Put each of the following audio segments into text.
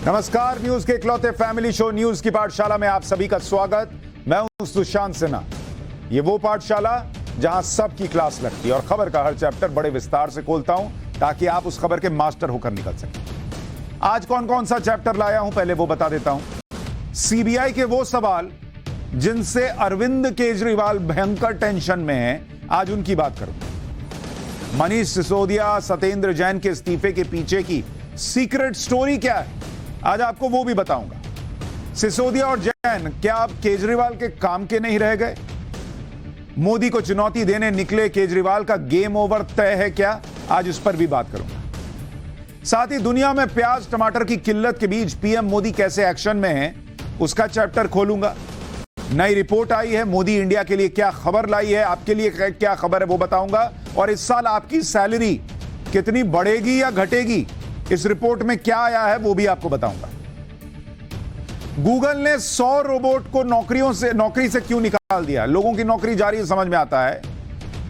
नमस्कार, न्यूज के इकलौते फैमिली शो न्यूज की पाठशाला में आप सभी का स्वागत। मैं हूं सुशांत सिन्हा। ये वो पाठशाला जहां सबकी क्लास लगती है और खबर का हर चैप्टर बड़े विस्तार से खोलता हूं ताकि आप उस खबर के मास्टर होकर निकल सकें। आज कौन कौन सा चैप्टर लाया हूं पहले वो बता देता हूं। सीबीआई के वो सवाल जिनसे अरविंद केजरीवाल भयंकर टेंशन में हैं, आज उनकी बात करूं। मनीष सिसोदिया, सत्येंद्र जैन के इस्तीफे के पीछे की सीक्रेट स्टोरी क्या है, आज आपको वो भी बताऊंगा। सिसोदिया और जैन क्या अब केजरीवाल के काम के नहीं रह गए? मोदी को चुनौती देने निकले केजरीवाल का गेम ओवर तय है क्या? आज इस पर भी बात करूंगा। साथ ही दुनिया में प्याज टमाटर की किल्लत के बीच पीएम मोदी कैसे एक्शन में हैं, उसका चैप्टर खोलूंगा। नई रिपोर्ट आई है, मोदी इंडिया के लिए क्या खबर लाई है, आपके लिए क्या खबर है वो बताऊंगा। और इस साल आपकी सैलरी कितनी बढ़ेगी या घटेगी, इस रिपोर्ट में क्या आया है वो भी आपको बताऊंगा। गूगल ने 100 रोबोट को नौकरी से क्यों निकाल दिया? लोगों की नौकरी जा रही है समझ में आता है,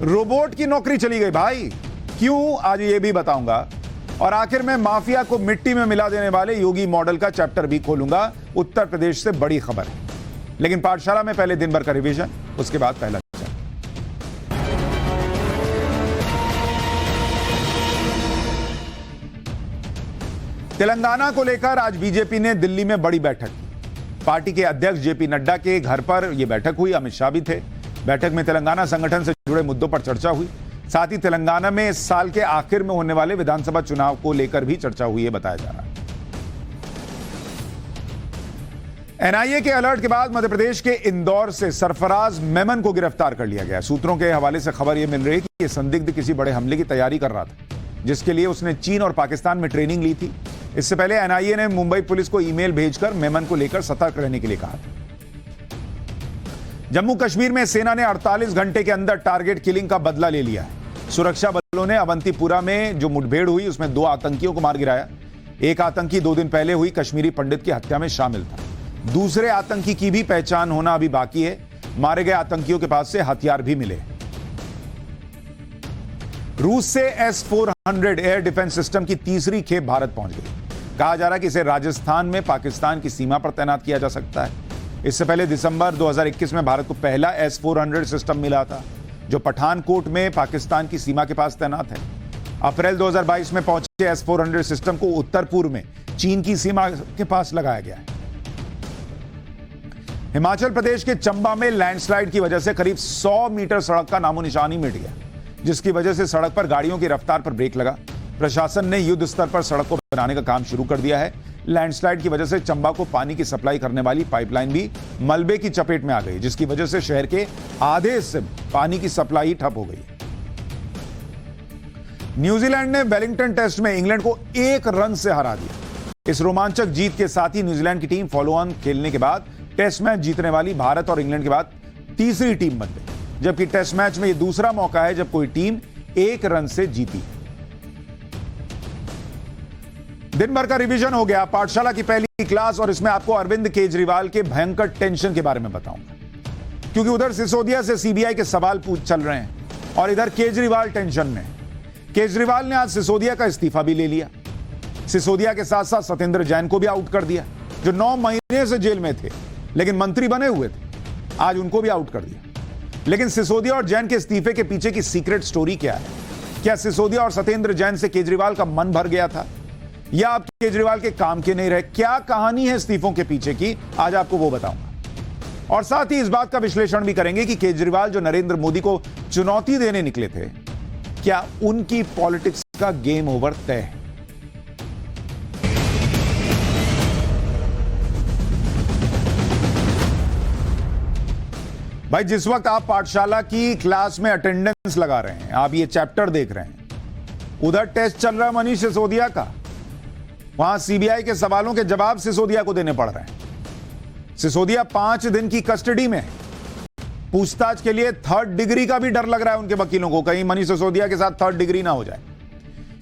रोबोट की नौकरी चली गई भाई, क्यों? आज ये भी बताऊंगा। और आखिर में माफिया को मिट्टी में मिला देने वाले योगी मॉडल का चैप्टर भी खोलूंगा। उत्तर प्रदेश से बड़ी खबर है, लेकिन पाठशाला में पहले दिन भर का रिवीजन, उसके बाद पहला। तेलंगाना को लेकर आज बीजेपी ने दिल्ली में बड़ी बैठक की। पार्टी के अध्यक्ष जेपी नड्डा के घर पर यह बैठक हुई, अमित शाह भी थे। बैठक में तेलंगाना संगठन से जुड़े मुद्दों पर चर्चा हुई। साथ ही तेलंगाना में इस साल के आखिर में होने वाले विधानसभा चुनाव को लेकर भी चर्चा हुई है, बताया जा रहा है। एनआईए के अलर्ट के बाद मध्य प्रदेश के इंदौर से सरफराज मेमन को गिरफ्तार कर लिया गया। सूत्रों के हवाले से खबर यह मिल रही है कि यह संदिग्ध किसी बड़े हमले की तैयारी कर रहा था, जिसके लिए उसने चीन और पाकिस्तान में ट्रेनिंग ली थी। इससे पहले एनआईए ने मुंबई पुलिस को ईमेल भेजकर मेमन को लेकर सतर्क रहने के लिए कहा था। जम्मू कश्मीर में सेना ने 48 घंटे के अंदर टारगेट किलिंग का बदला ले लिया है। सुरक्षा बलों ने अवंतीपुरा में जो मुठभेड़ हुई उसमें 2 आतंकियों को मार गिराया। एक आतंकी 2 दिन पहले हुई कश्मीरी पंडित की हत्या में शामिल था। दूसरे आतंकी की भी पहचान होना अभी बाकी है। मारे गए आतंकियों के पास से हथियार भी मिले। रूस से S-400 एयर डिफेंस सिस्टम की तीसरी खेप भारत पहुंच गई। कहा जा रहा है कि इसे राजस्थान में पाकिस्तान की सीमा पर तैनात किया जा सकता है। इससे पहले दिसंबर 2021 में भारत को पहला S-400 सिस्टम मिला था, जो पठानकोट में पाकिस्तान की सीमा के पास तैनात है। अप्रैल 2022 में पहुंचे S-400 सिस्टम को उत्तर पूर्व में चीन की सीमा के पास लगाया गया है। हिमाचल प्रदेश के चंबा में लैंडस्लाइड की वजह से करीब 100 मीटर सड़क का नामो निशान ही मिट गया, जिसकी वजह से सड़क पर गाड़ियों की रफ्तार पर ब्रेक लगा। प्रशासन ने युद्ध स्तर पर सड़क को बनाने का काम शुरू कर दिया है। लैंडस्लाइड की वजह से चंबा को पानी की सप्लाई करने वाली पाइपलाइन भी मलबे की चपेट में आ गई, जिसकी वजह से शहर के आधे हिस्से में पानी की सप्लाई ठप हो गई। न्यूजीलैंड ने वेलिंगटन टेस्ट में इंग्लैंड को 1 रन से हरा दिया। इस रोमांचक जीत के साथ ही न्यूजीलैंड की टीम फॉलो ऑन खेलने के बाद टेस्ट मैच जीतने वाली भारत और इंग्लैंड के बाद तीसरी टीम बन गई, जबकि टेस्ट मैच में यह दूसरा मौका है जब कोई टीम 1 रन से जीती। दिन भर का रिवीजन हो गया, पाठशाला की पहली क्लास, और इसमें आपको अरविंद केजरीवाल के भयंकर टेंशन के बारे में बताऊंगा। क्योंकि उधर सिसोदिया से सीबीआई के सवाल चल रहे हैं और इधर केजरीवाल टेंशन में। केजरीवाल ने आज सिसोदिया का इस्तीफा भी ले लिया। सिसोदिया के साथ साथ सत्येंद्र जैन को भी आउट कर दिया, जो 9 महीने से जेल में थे लेकिन मंत्री बने हुए थे। आज उनको भी आउट कर दिया। लेकिन सिसोदिया और जैन के इस्तीफे के पीछे की सीक्रेट स्टोरी क्या है? क्या सिसोदिया और सत्येंद्र जैन से केजरीवाल का मन भर गया था, या आप केजरीवाल के काम के नहीं रहे? क्या कहानी है इस्तीफों के पीछे की, आज आपको वो बताऊंगा। और साथ ही इस बात का विश्लेषण भी करेंगे कि केजरीवाल जो नरेंद्र मोदी को चुनौती देने निकले थे, क्या उनकी पॉलिटिक्स का गेम ओवर तय है? भाई, जिस वक्त आप पाठशाला की क्लास में अटेंडेंस लगा रहे हैं, आप ये चैप्टर देख रहे हैं, उधर टेस्ट चल रहा है मनीष सिसोदिया का। वहां सीबीआई के सवालों के जवाब सिसोदिया को देने पड़ रहे हैं। सिसोदिया 5 दिन की कस्टडी में। पूछताछ के लिए 3rd डिग्री का भी डर लग रहा है उनके वकीलों को, कहीं मनीष सिसोदिया के साथ 3rd डिग्री ना हो जाए।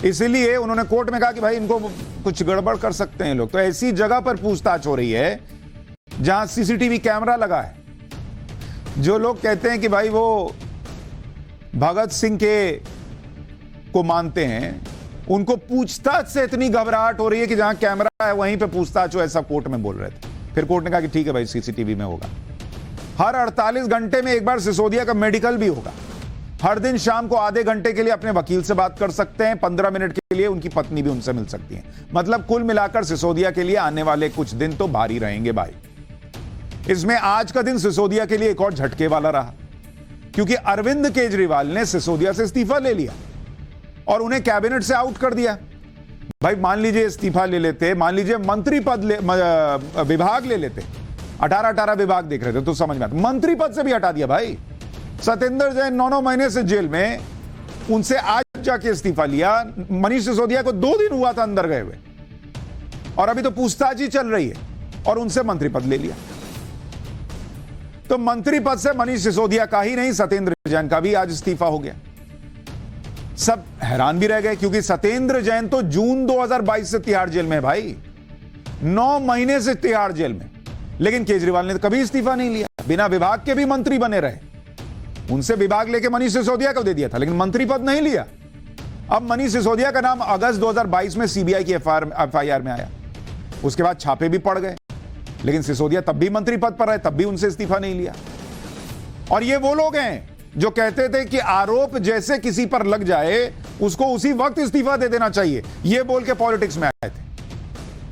इसीलिए उन्होंने कोर्ट में कहा कि भाई इनको कुछ गड़बड़ कर सकते हैं लोग। तो ऐसी जगह पर पूछताछ हो रही है जहां सीसीटीवी कैमरा लगा है। जो लोग कहते हैं कि भाई वो भगत सिंह को मानते हैं, उनको पूछताछ से इतनी घबराहट हो रही है कि जहां कैमरा है वहीं पे पूछताछ हो, ऐसा कोर्ट में बोल रहे थे। फिर कोर्ट ने कहा कि ठीक है भाई, सीसीटीवी में होगा। हर 48 घंटे में एक बार सिसोदिया का मेडिकल भी होगा। हर दिन शाम को आधे घंटे के लिए अपने वकील से बात कर सकते हैं। 15 मिनट के लिए उनकी पत्नी भी उनसे मिल सकती है। मतलब कुल मिलाकर सिसोदिया के लिए आने वाले कुछ दिन तो भारी रहेंगे भाई। इसमें आज का दिन सिसोदिया के लिए एक और झटके वाला रहा, क्योंकि अरविंद केजरीवाल ने सिसोदिया से इस्तीफा ले लिया और उन्हें कैबिनेट से आउट कर दिया। भाई मान लीजिए इस्तीफा ले लेते, मान लीजिए मंत्री पद विभाग ले लेते, 18 विभाग देख रहे थे तो समझ में आता। मंत्री पद से भी हटा दिया भाई। सत्येंद्र जैन 9 महीने से जेल में, उनसे आज जाके इस्तीफा लिया। मनीष सिसोदिया को 2 दिन हुआ था अंदर गए हुए, और अभी तो पूछताछ ही चल रही है, और उनसे मंत्री पद ले लिया। तो मंत्री पद से मनीष सिसोदिया का ही नहीं, सत्येंद्र जैन का भी आज इस्तीफा हो गया। सब हैरान भी रह गए, क्योंकि सत्येंद्र जैन तो जून 2022 से तिहाड़ जेल में है भाई, 9 महीने से तिहाड़ जेल में। लेकिन केजरीवाल ने कभी इस्तीफा नहीं लिया, बिना विभाग के भी मंत्री बने रहे। उनसे विभाग लेके मनीष सिसोदिया को दे दिया था, लेकिन मंत्री पद नहीं लिया। अब मनीष सिसोदिया का नाम अगस्त 2022 में सीबीआई की एफआईआर में आया। उसके बाद छापे भी पड़ गए, लेकिन सिसोदिया तब भी मंत्री पद पर रहे, तब भी उनसे इस्तीफा नहीं लिया। और ये वो लोग हैं जो कहते थे कि आरोप जैसे किसी पर लग जाए उसको उसी वक्त इस्तीफा दे देना चाहिए। ये बोल के पॉलिटिक्स में आए थे।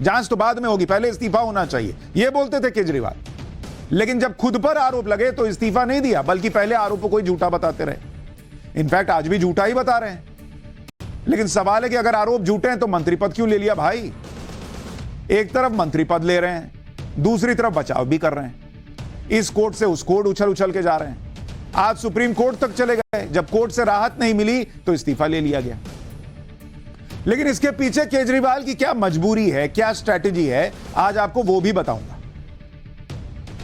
जांच तो बाद में होगी, पहले इस्तीफा होना चाहिए, ये बोलते थे केजरीवाल। लेकिन जब खुद पर आरोप लगे तो इस्तीफा नहीं दिया, बल्कि पहले आरोप को कोई झूठा बताते रहे। इनफैक्ट आज भी झूठा ही बता रहे हैं। लेकिन सवाल है कि अगर आरोप झूठे हैं तो मंत्री पद क्यों ले लिया भाई? एक तरफ मंत्री पद ले रहे हैं, दूसरी तरफ बचाव भी कर रहे हैं। इस कोर्ट से उस कोर्ट उछल उछल के जा रहे हैं। आज सुप्रीम कोर्ट तक चले गए, जब कोर्ट से राहत नहीं मिली तो इस्तीफा ले लिया गया। लेकिन इसके पीछे केजरीवाल की क्या मजबूरी है, क्या स्ट्रैटेजी है, आज आपको वो भी बताऊंगा।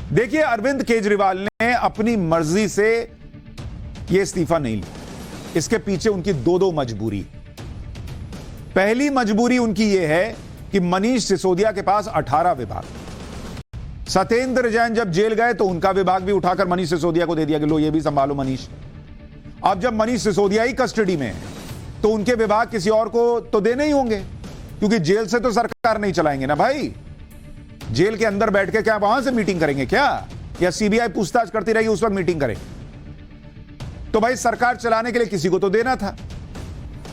देखिए, अरविंद केजरीवाल ने अपनी मर्जी से यह इस्तीफा नहीं लिया। इसके पीछे उनकी दो मजबूरी। पहली मजबूरी उनकी यह है कि मनीष सिसोदिया के पास 18 विभाग। सत्येंद्र जैन जब जेल गए तो उनका विभाग भी उठाकर मनीष सिसोदिया को दे दिया कि लो ये भी संभालो मनीष। अब जब मनीष सिसोदिया ही कस्टडी में है तो उनके विभाग किसी और को तो देने ही होंगे, क्योंकि जेल से तो सरकार नहीं चलाएंगे ना भाई। जेल के अंदर बैठ के क्या वहां से मीटिंग करेंगे क्या, या सीबीआई पूछताछ करती रहेगी उस वक्त मीटिंग करेंगे? तो भाई सरकार चलाने के लिए किसी को तो देना था।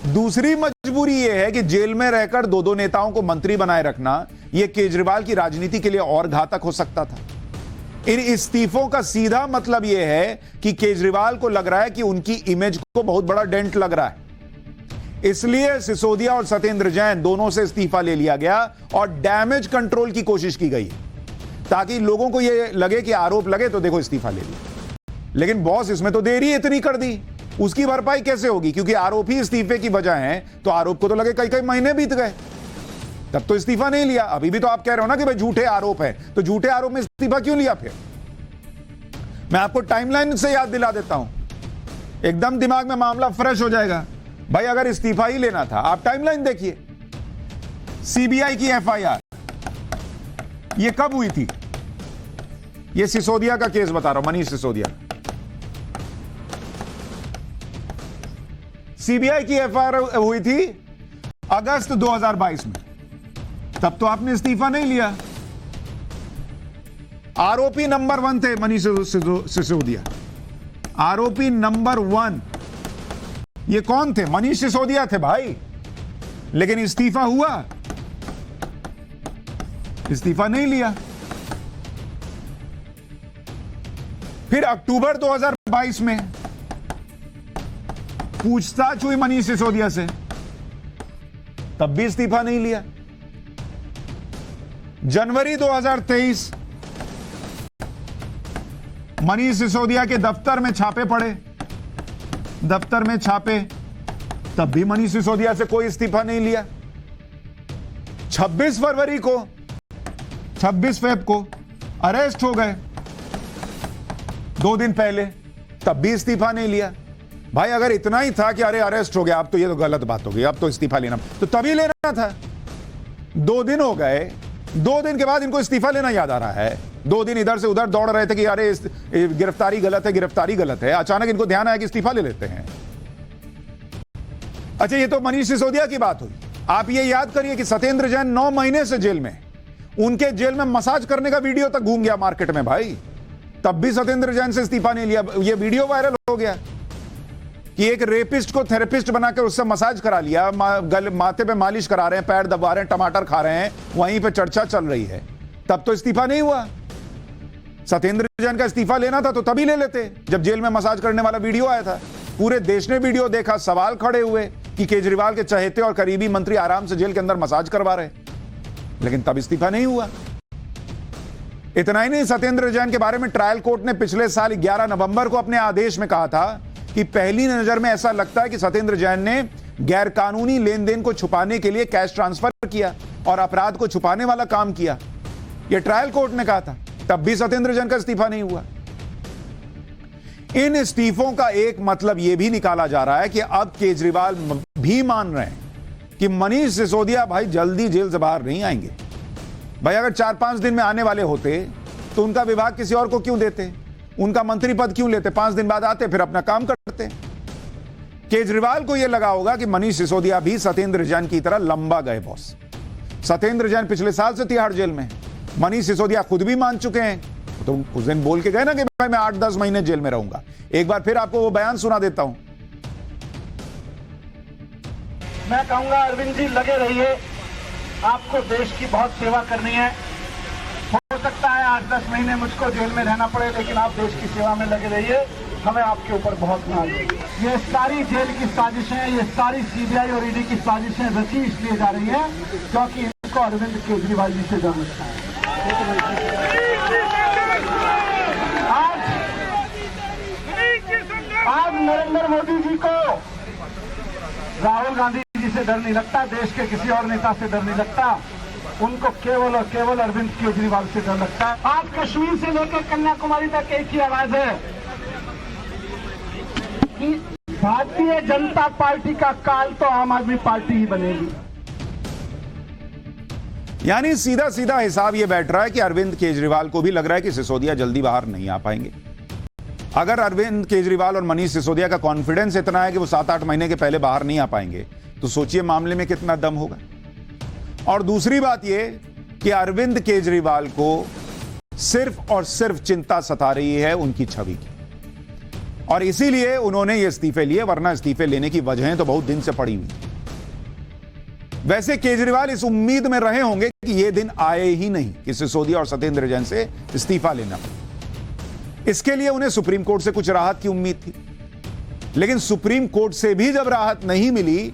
दूसरी मजबूरी यह है कि जेल में रहकर 2 नेताओं को मंत्री बनाए रखना, यह केजरीवाल की राजनीति के लिए और घातक हो सकता था। इन इस्तीफों का सीधा मतलब यह है कि केजरीवाल को लग रहा है कि उनकी इमेज को बहुत बड़ा डेंट लग रहा है। इसलिए सिसोदिया और सत्येंद्र जैन दोनों से इस्तीफा ले लिया गया और डैमेज कंट्रोल की कोशिश की गई, ताकि लोगों को यह लगे कि आरोप लगे तो देखो इस्तीफा ले लिया। लेकिन बॉस इसमें तो देरी इतनी कर दी, उसकी भरपाई कैसे होगी? क्योंकि आरोप ही इस्तीफे की वजह है, तो आरोप को तो लगे कई महीने बीत गए, तब तो इस्तीफा नहीं लिया। अभी भी तो आप कह रहे हो ना कि भाई झूठे आरोप है, तो झूठे आरोप में इस्तीफा क्यों लिया? फिर मैं आपको टाइमलाइन से याद दिला देता हूं, एकदम दिमाग में मामला फ्रेश हो जाएगा। भाई अगर इस्तीफा ही लेना था, आप टाइमलाइन देखिए। सीबीआई की एफआईआर ये कब हुई थी? ये सिसोदिया का केस बता रहा हूं, मनीष सिसोदिया। सीबीआई की एफआईआर हुई थी अगस्त 2022 में, तब तो आपने इस्तीफा नहीं लिया। आरोपी नंबर 1 थे मनीष सिसोदिया, आरोपी नंबर 1। ये कौन थे? मनीष सिसोदिया थे भाई। लेकिन इस्तीफा हुआ? इस्तीफा नहीं लिया। फिर अक्टूबर 2022 में पूछताछ हुई मनीष सिसोदिया से, तब भी इस्तीफा नहीं लिया। जनवरी 2023 मनीष सिसोदिया के दफ्तर में छापे पड़े, दफ्तर में छापे, तब भी मनीष सिसोदिया से कोई इस्तीफा नहीं लिया। 26 फरवरी को, 26 फेब को अरेस्ट हो गए 2 दिन पहले, तब भी इस्तीफा नहीं लिया। भाई अगर इतना ही था कि अरे अरेस्ट हो गया, अब तो ये तो गलत बात हो गई, अब तो इस्तीफा लेना, तो तभी लेना था। 2 दिन हो गए, 2 दिन के बाद इनको इस्तीफा लेना याद आ रहा है। 2 दिन इधर से उधर दौड़ रहे थे कि अरे गिरफ्तारी गलत है, गिरफ्तारी गलत है। अचानक इनको ध्यान आया कि इस्तीफा ले लेते हैं। अच्छा, ये तो मनीष सिसोदिया की बात हुई। आप ये याद करिए कि सत्येंद्र जैन 9 महीने से जेल में, उनके जेल में मसाज करने का वीडियो तक घूम गया मार्केट में भाई, तब भी सत्येंद्र जैन से इस्तीफा नहीं लिया। ये वीडियो वायरल हो गया कि एक रेपिस्ट को थेरेपिस्ट बनाकर उससे मसाज करा लिया, माथे पे मालिश करा रहे हैं, पैर दबा रहे हैं, टमाटर खा रहे हैं, वहीं पे चर्चा चल रही है। तब तो इस्तीफा नहीं हुआ। सत्येंद्र जैन का इस्तीफा लेना था तो तभी ले लेते, जब जेल में मसाज करने वाला वीडियो आया था। पूरे देश ने वीडियो देखा, सवाल खड़े हुए कि केजरीवाल के चहेते और करीबी मंत्री आराम से जेल के अंदर मसाज करवा रहे, लेकिन तब इस्तीफा नहीं हुआ। इतना ही नहीं, सत्येंद्र जैन के बारे में ट्रायल कोर्ट ने पिछले साल 11 नवंबर को अपने आदेश में कहा था कि पहली नजर में ऐसा लगता है कि सत्येंद्र जैन ने गैरकानूनी लेन देन को छुपाने के लिए कैश ट्रांसफर किया और अपराध को छुपाने वाला काम किया। यह ट्रायल कोर्ट ने कहा था, तब भी सत्येंद्र जैन का इस्तीफा नहीं हुआ। इन इस्तीफों का एक मतलब यह भी निकाला जा रहा है कि अब केजरीवाल भी मान रहे हैं कि मनीष सिसोदिया भाई जल्दी जेल से बाहर नहीं आएंगे। भाई अगर 4-5 दिन में आने वाले होते तो उनका विभाग किसी और को क्यों देते, उनका मंत्री पद क्यों लेते, 5 दिन बाद आते फिर अपना काम करते। केजरीवाल को यह लगा होगा कि मनीष सिसोदिया भी सत्येंद्र जैन की तरह लंबा गए बॉस। सत्येंद्र जैन पिछले साल से तिहाड़ जेल में, मनीष सिसोदिया खुद भी मान चुके हैं, तो उस दिन बोल के गए ना कि भाई मैं 8-10 महीने जेल में रहूंगा। एक बार फिर आपको वो बयान सुना देता हूं। मैं कहूंगा अरविंद जी लगे रहिए, आपको देश की बहुत सेवा करनी है। हो सकता है 8-10 महीने मुझको जेल में रहना पड़े, लेकिन आप देश की सेवा में लगे रहिए, हमें आपके ऊपर बहुत नाज है। ये सारी जेल की साजिशें, ये सारी सीबीआई और ईडी की साजिशें रची इसलिए जा रही हैं क्योंकि इनको अरविंद केजरीवाल जी से डर लगता है। आज नरेंद्र मोदी जी को राहुल गांधी जी से डर नहीं लगता, देश के किसी और नेता से डर नहीं लगता, उनको केवल और केवल अरविंद केजरीवाल से डर लगता है। आज कश्मीर से लेकर कन्याकुमारी तक एक ही आवाज है कि भारतीय जनता पार्टी का काल तो आम आदमी पार्टी ही बनेगी। यानी सीधा सीधा हिसाब यह बैठ रहा है कि अरविंद केजरीवाल को भी लग रहा है कि सिसोदिया जल्दी बाहर नहीं आ पाएंगे। अगर अरविंद केजरीवाल और मनीष सिसोदिया का कॉन्फिडेंस इतना है कि वो 7-8 महीने के पहले बाहर नहीं आ पाएंगे, तो सोचिए मामले में कितना दम होगा। और दूसरी बात यह कि अरविंद केजरीवाल को सिर्फ और सिर्फ चिंता सता रही है उनकी छवि की, और इसीलिए उन्होंने ये इस्तीफे लिए, वरना इस्तीफे लेने की वजहें तो बहुत दिन से पड़ी हुई। वैसे केजरीवाल इस उम्मीद में रहे होंगे कि यह दिन आए ही नहीं कि सिसोदिया और सत्येंद्र जैन से इस्तीफा लेना। इसके लिए उन्हें सुप्रीम कोर्ट से कुछ राहत की उम्मीद थी, लेकिन सुप्रीम कोर्ट से भी जब राहत नहीं मिली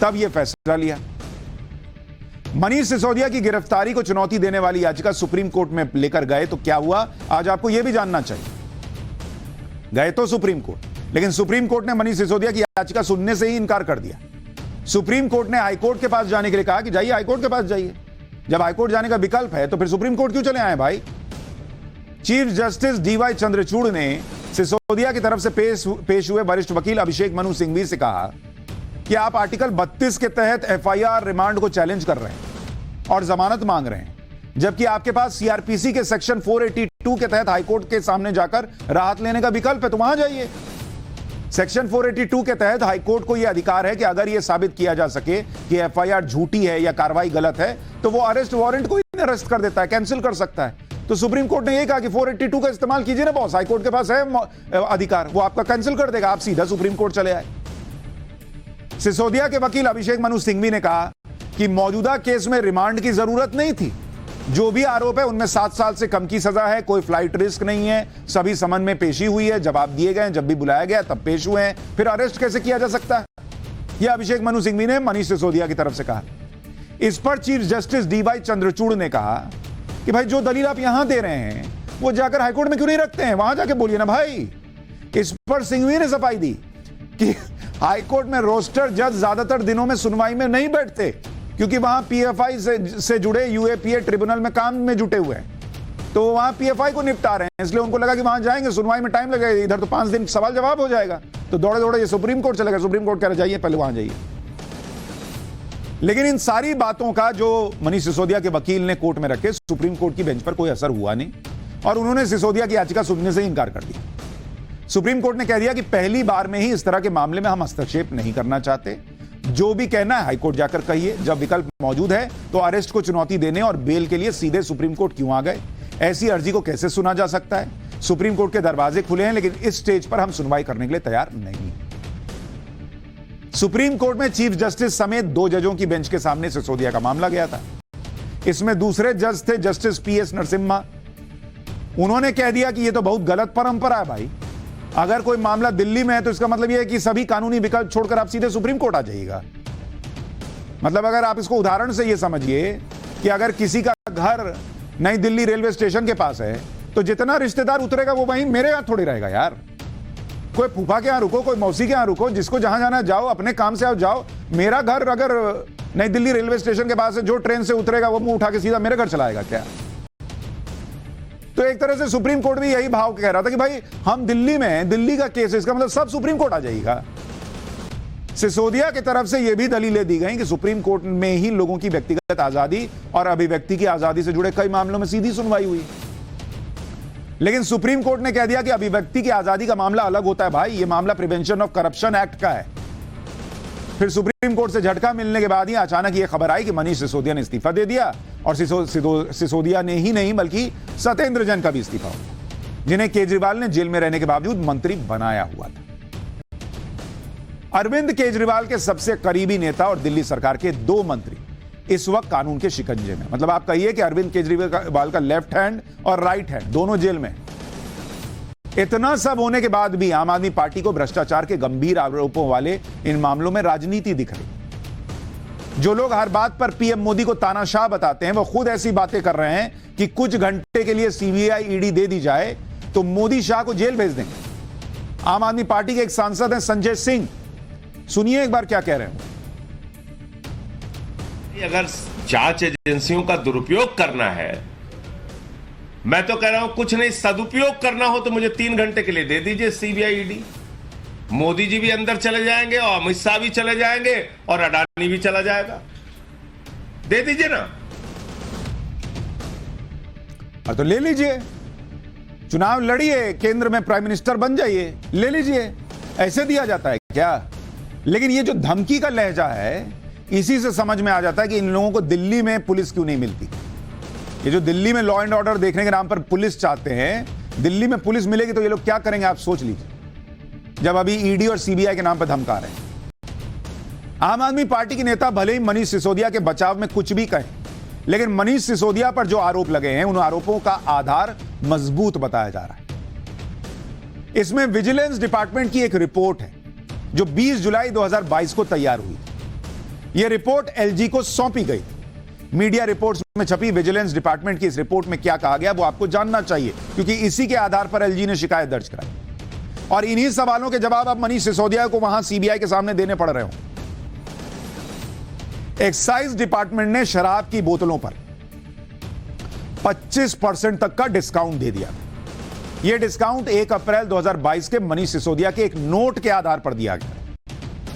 तब यह फैसला लिया। मनीष सिसोदिया की गिरफ्तारी को चुनौती देने वाली याचिका सुप्रीम कोर्ट में लेकर गए तो क्या हुआ, आज आपको यह भी जानना चाहिए। गए तो सुप्रीम कोर्ट, लेकिन सुप्रीम कोर्ट ने मनीष सिसोदिया की याचिका सुनने से ही इनकार कर दिया। सुप्रीम कोर्ट ने हाईकोर्ट के पास जाने के लिए कहा कि जाइए हाईकोर्ट के पास जाइए। जब हाईकोर्ट जाने का विकल्प है तो फिर सुप्रीम कोर्ट क्यों चले आए भाई। चीफ जस्टिस डीवाई चंद्रचूड़ ने सिसोदिया की तरफ से पेश हुए वरिष्ठ वकील अभिषेक मनु सिंघवी से कहा कि आप आर्टिकल 32 के तहत एफआईआर रिमांड को चैलेंज कर रहे हैं और जमानत मांग रहे हैं, जबकि आपके पास सीआरपीसी के सेक्शन 482 के तहत हाईकोर्ट के सामने जाकर राहत लेने का विकल्प है, तो वहां जाइए। सेक्शन 482 के तहत हाईकोर्ट को यह अधिकार है कि अगर यह साबित किया जा सके कि एफआईआर झूठी है या कार्रवाई गलत है, तो वो अरेस्ट वारंट को ही अरेस्ट कर देता है, कैंसिल कर सकता है। तो सुप्रीम कोर्ट ने यह कहा कि 482 का इस्तेमाल कीजिए ना बॉस, हाईकोर्ट के पास है अधिकार, वो आपका कैंसिल कर देगा, आप सीधा सुप्रीम कोर्ट चले आए। सिसोदिया के वकील अभिषेक मनु सिंघवी ने कहा कि मौजूदा केस में रिमांड की जरूरत नहीं थी, जो भी आरोप है उनमें 7 साल से कम की सजा है, कोई फ्लाइट रिस्क नहीं है, सभी समन में पेशी हुई है, जवाब दिए गए, जब भी बुलाया गया तब पेश हुए हैं, फिर अरेस्ट कैसे किया जा सकता है। यह अभिषेक मनु सिंघवी ने मनीष सिसोदिया की तरफ से कहा। इस पर चीफ जस्टिस डीवाई चंद्रचूड़ ने कहा कि भाई जो दलील आप यहां दे रहे हैं वो जाकर हाईकोर्ट में क्यों नहीं रखते हैं, वहां जाके बोलिए ना भाई। इस पर सिंघवी ने सफाई दी कि हाईकोर्ट में रोस्टर जज ज्यादातर दिनों में सुनवाई में नहीं बैठते, क्योंकि वहां पीएफआई से जुड़े यूएपीए ट्रिब्यूनल में काम में जुटे हुए हैं, तो वहां पीएफआई को निपटा रहे हैं, इसलिए उनको लगा कि वहां जाएंगे सुनवाई में टाइम लगेगा, इधर तो 5 दिन सवाल जवाब हो जाएगा, तो दौड़े दौड़े ये सुप्रीम कोर्ट चलेगा। सुप्रीम कोर्ट कह रहे जाइए पहले वहां जाइए। लेकिन इन सारी बातों का जो मनीष सिसोदिया के वकील ने कोर्ट में रखे, सुप्रीम कोर्ट की बेंच पर कोई असर हुआ नहीं और उन्होंने सिसोदिया की याचिका सुनने से इंकार कर दिया। सुप्रीम कोर्ट ने कह दिया कि पहली बार में ही इस तरह के मामले में हम हस्तक्षेप नहीं करना चाहते, जो भी कहना है हाईकोर्ट जाकर कहिए। जब विकल्प मौजूद है तो अरेस्ट को चुनौती देने और बेल के लिए सीधे सुप्रीम कोर्ट क्यों आ गए? ऐसी अर्जी को कैसे सुना जा सकता है? सुप्रीम कोर्ट के दरवाजे खुले हैं, लेकिन इस स्टेज पर हम सुनवाई करने के लिए तैयार नहीं। सुप्रीम कोर्ट में चीफ जस्टिस समेत 2 जजों की बेंच के सामने सिसोदिया का मामला गया था। इसमें दूसरे जज थे जस्टिस PS नरसिम्हा। उन्होंने कह दिया कि यह तो बहुत गलत परंपरा है भाई। अगर कोई मामला दिल्ली में है तो इसका मतलब यह है कि सभी कानूनी विकल्प छोड़कर आप सीधे सुप्रीम कोर्ट आ जाइएगा। मतलब अगर आप इसको उदाहरण से यह समझिए कि अगर किसी का घर नई दिल्ली रेलवे स्टेशन के पास है तो जितना रिश्तेदार उतरेगा वो वहीं मेरे यहां थोड़ी रहेगा यार। कोई फूफा के यहां रुको, कोई मौसी के यहां रुको, जिसको जहां जाना जाओ, अपने काम से आओ जाओ। मेरा घर अगर नई दिल्ली रेलवे स्टेशन के पास है, जो ट्रेन से उतरेगा वो मुंह उठा के सीधा मेरे घर चलाएगा क्या? तो एक तरह से सुप्रीम कोर्ट भी यही भाव कह रहा था कि भाई हम दिल्ली में हैं, दिल्ली का केस है, इसका मतलब सब सुप्रीम कोर्ट आ जाएगा। सिसोदिया की तरफ से यह भी दलीलें दी गई कि सुप्रीम कोर्ट में ही लोगों की व्यक्तिगत आजादी और अभिव्यक्ति की आजादी से जुड़े कई मामलों में सीधी सुनवाई हुई। लेकिन सुप्रीम कोर्ट ने कह दिया कि अभिव्यक्ति की आजादी का मामला अलग होता है भाई, यह मामला प्रिवेंशन ऑफ करप्शन एक्ट का है। फिर सुप्रीम कोर्ट से झटका मिलने के बाद ही अचानक यह खबर आई कि मनीष सिसोदिया ने इस्तीफा दे दिया, और सिसोदिया ने ही नहीं बल्कि सत्येंद्र जैन का भी इस्तीफा हो, जिन्हें केजरीवाल ने जेल में रहने के बावजूद मंत्री बनाया हुआ था। अरविंद केजरीवाल के सबसे करीबी नेता और दिल्ली सरकार के 2 मंत्री इस वक्त कानून के शिकंजे में। मतलब आप कहिए कि अरविंद केजरीवाल का लेफ्ट हैंड और राइट हैंड दोनों जेल में। इतना सब होने के बाद भी आम आदमी पार्टी को भ्रष्टाचार के गंभीर आरोपों वाले इन मामलों में राजनीति दिख रही। जो लोग हर बात पर पीएम मोदी को तानाशाह बताते हैं, वो खुद ऐसी बातें कर रहे हैं कि कुछ घंटे के लिए सीबीआई ईडी दे दी जाए तो मोदी शाह को जेल भेज देंगे। आम आदमी पार्टी के एक सांसद हैं संजय सिंह, सुनिए एक बार क्या कह रहे हैं। अगर जांच एजेंसियों का दुरुपयोग करना है, मैं तो कह रहा हूं कुछ नहीं, सदुपयोग करना हो तो मुझे 3 घंटे के लिए दे दीजिए सीबीआई ईडी। मोदी जी भी अंदर चले जाएंगे और अमित शाह भी चले जाएंगे और अडानी भी चला जाएगा। दे दीजिए ना। तो ले लीजिए, चुनाव लड़िए, केंद्र में प्राइम मिनिस्टर बन जाइए, ले लीजिए। ऐसे दिया जाता है क्या? लेकिन ये जो धमकी का लहजा है, इसी से समझ में आ जाता है कि इन लोगों को दिल्ली में पुलिस क्यों नहीं मिलती। ये जो दिल्ली में लॉ एंड ऑर्डर देखने के नाम पर पुलिस चाहते हैं, दिल्ली में पुलिस मिलेगी तो ये लोग क्या करेंगे आप सोच लीजिए, जब अभी ईडी और सीबीआई के नाम पर धमका रहे हैं। आम आदमी पार्टी के नेता भले ही मनीष सिसोदिया के बचाव में कुछ भी कहें, लेकिन मनीष सिसोदिया पर जो आरोप लगे हैं उन आरोपों का आधार मजबूत बताया जा रहा है। इसमें विजिलेंस डिपार्टमेंट की एक रिपोर्ट है जो 20 जुलाई 2022 को तैयार हुई। यह रिपोर्ट एलजी को सौंपी गई। मीडिया रिपोर्ट्स में छपी विजिलेंस डिपार्टमेंट की इस रिपोर्ट में क्या कहा गया वो आपको जानना चाहिए, क्योंकि इसी के आधार पर एलजी ने शिकायत दर्ज कराई और इन्हीं सवालों के जवाब अब मनीष सिसोदिया को वहां सीबीआई के सामने देने पड़ रहे हो। एक्साइज डिपार्टमेंट ने शराब की बोतलों पर 25% तक का डिस्काउंट दे दिया। यह डिस्काउंट 1 अप्रैल 2022 के मनीष सिसोदिया के एक नोट के आधार पर दिया गया।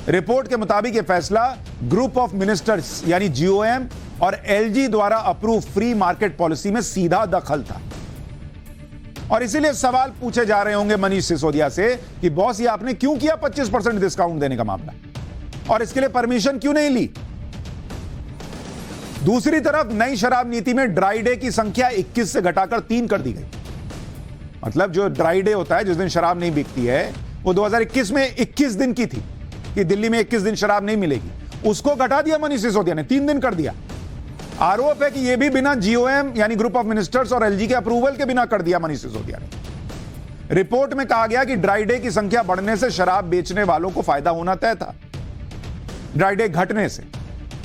रिपोर्ट के मुताबिक यह फैसला ग्रुप ऑफ मिनिस्टर्स यानी जीओएम और एलजी द्वारा अप्रूव फ्री मार्केट पॉलिसी में सीधा दखल था। और इसीलिए सवाल पूछे जा रहे होंगे मनीष सिसोदिया से कि बॉस ये आपने क्यों किया 25% डिस्काउंट देने का मामला, और इसके लिए परमिशन क्यों नहीं ली। दूसरी तरफ नई शराब नीति में ड्राई डे की संख्या 21 से घटाकर 3 कर दी गई। मतलब जो ड्राई डे होता है जिस दिन शराब नहीं बिकती है, वो 2021 में 21 दिन की थी कि दिल्ली में 21 दिन शराब नहीं मिलेगी, उसको घटा दिया मनीष सिसोदिया ने, 3 दिन कर दिया। आरोप है कि यह भी बिना जीओएम यानी ग्रुप ऑफ मिनिस्टर्स और एलजी के अप्रूवल के बिना कर दिया मनीष सिसोदिया ने। रिपोर्ट में कहा गया कि ड्राई डे की संख्या बढ़ने से शराब बेचने वालों को फायदा होना तय था, ड्राई डे घटने से,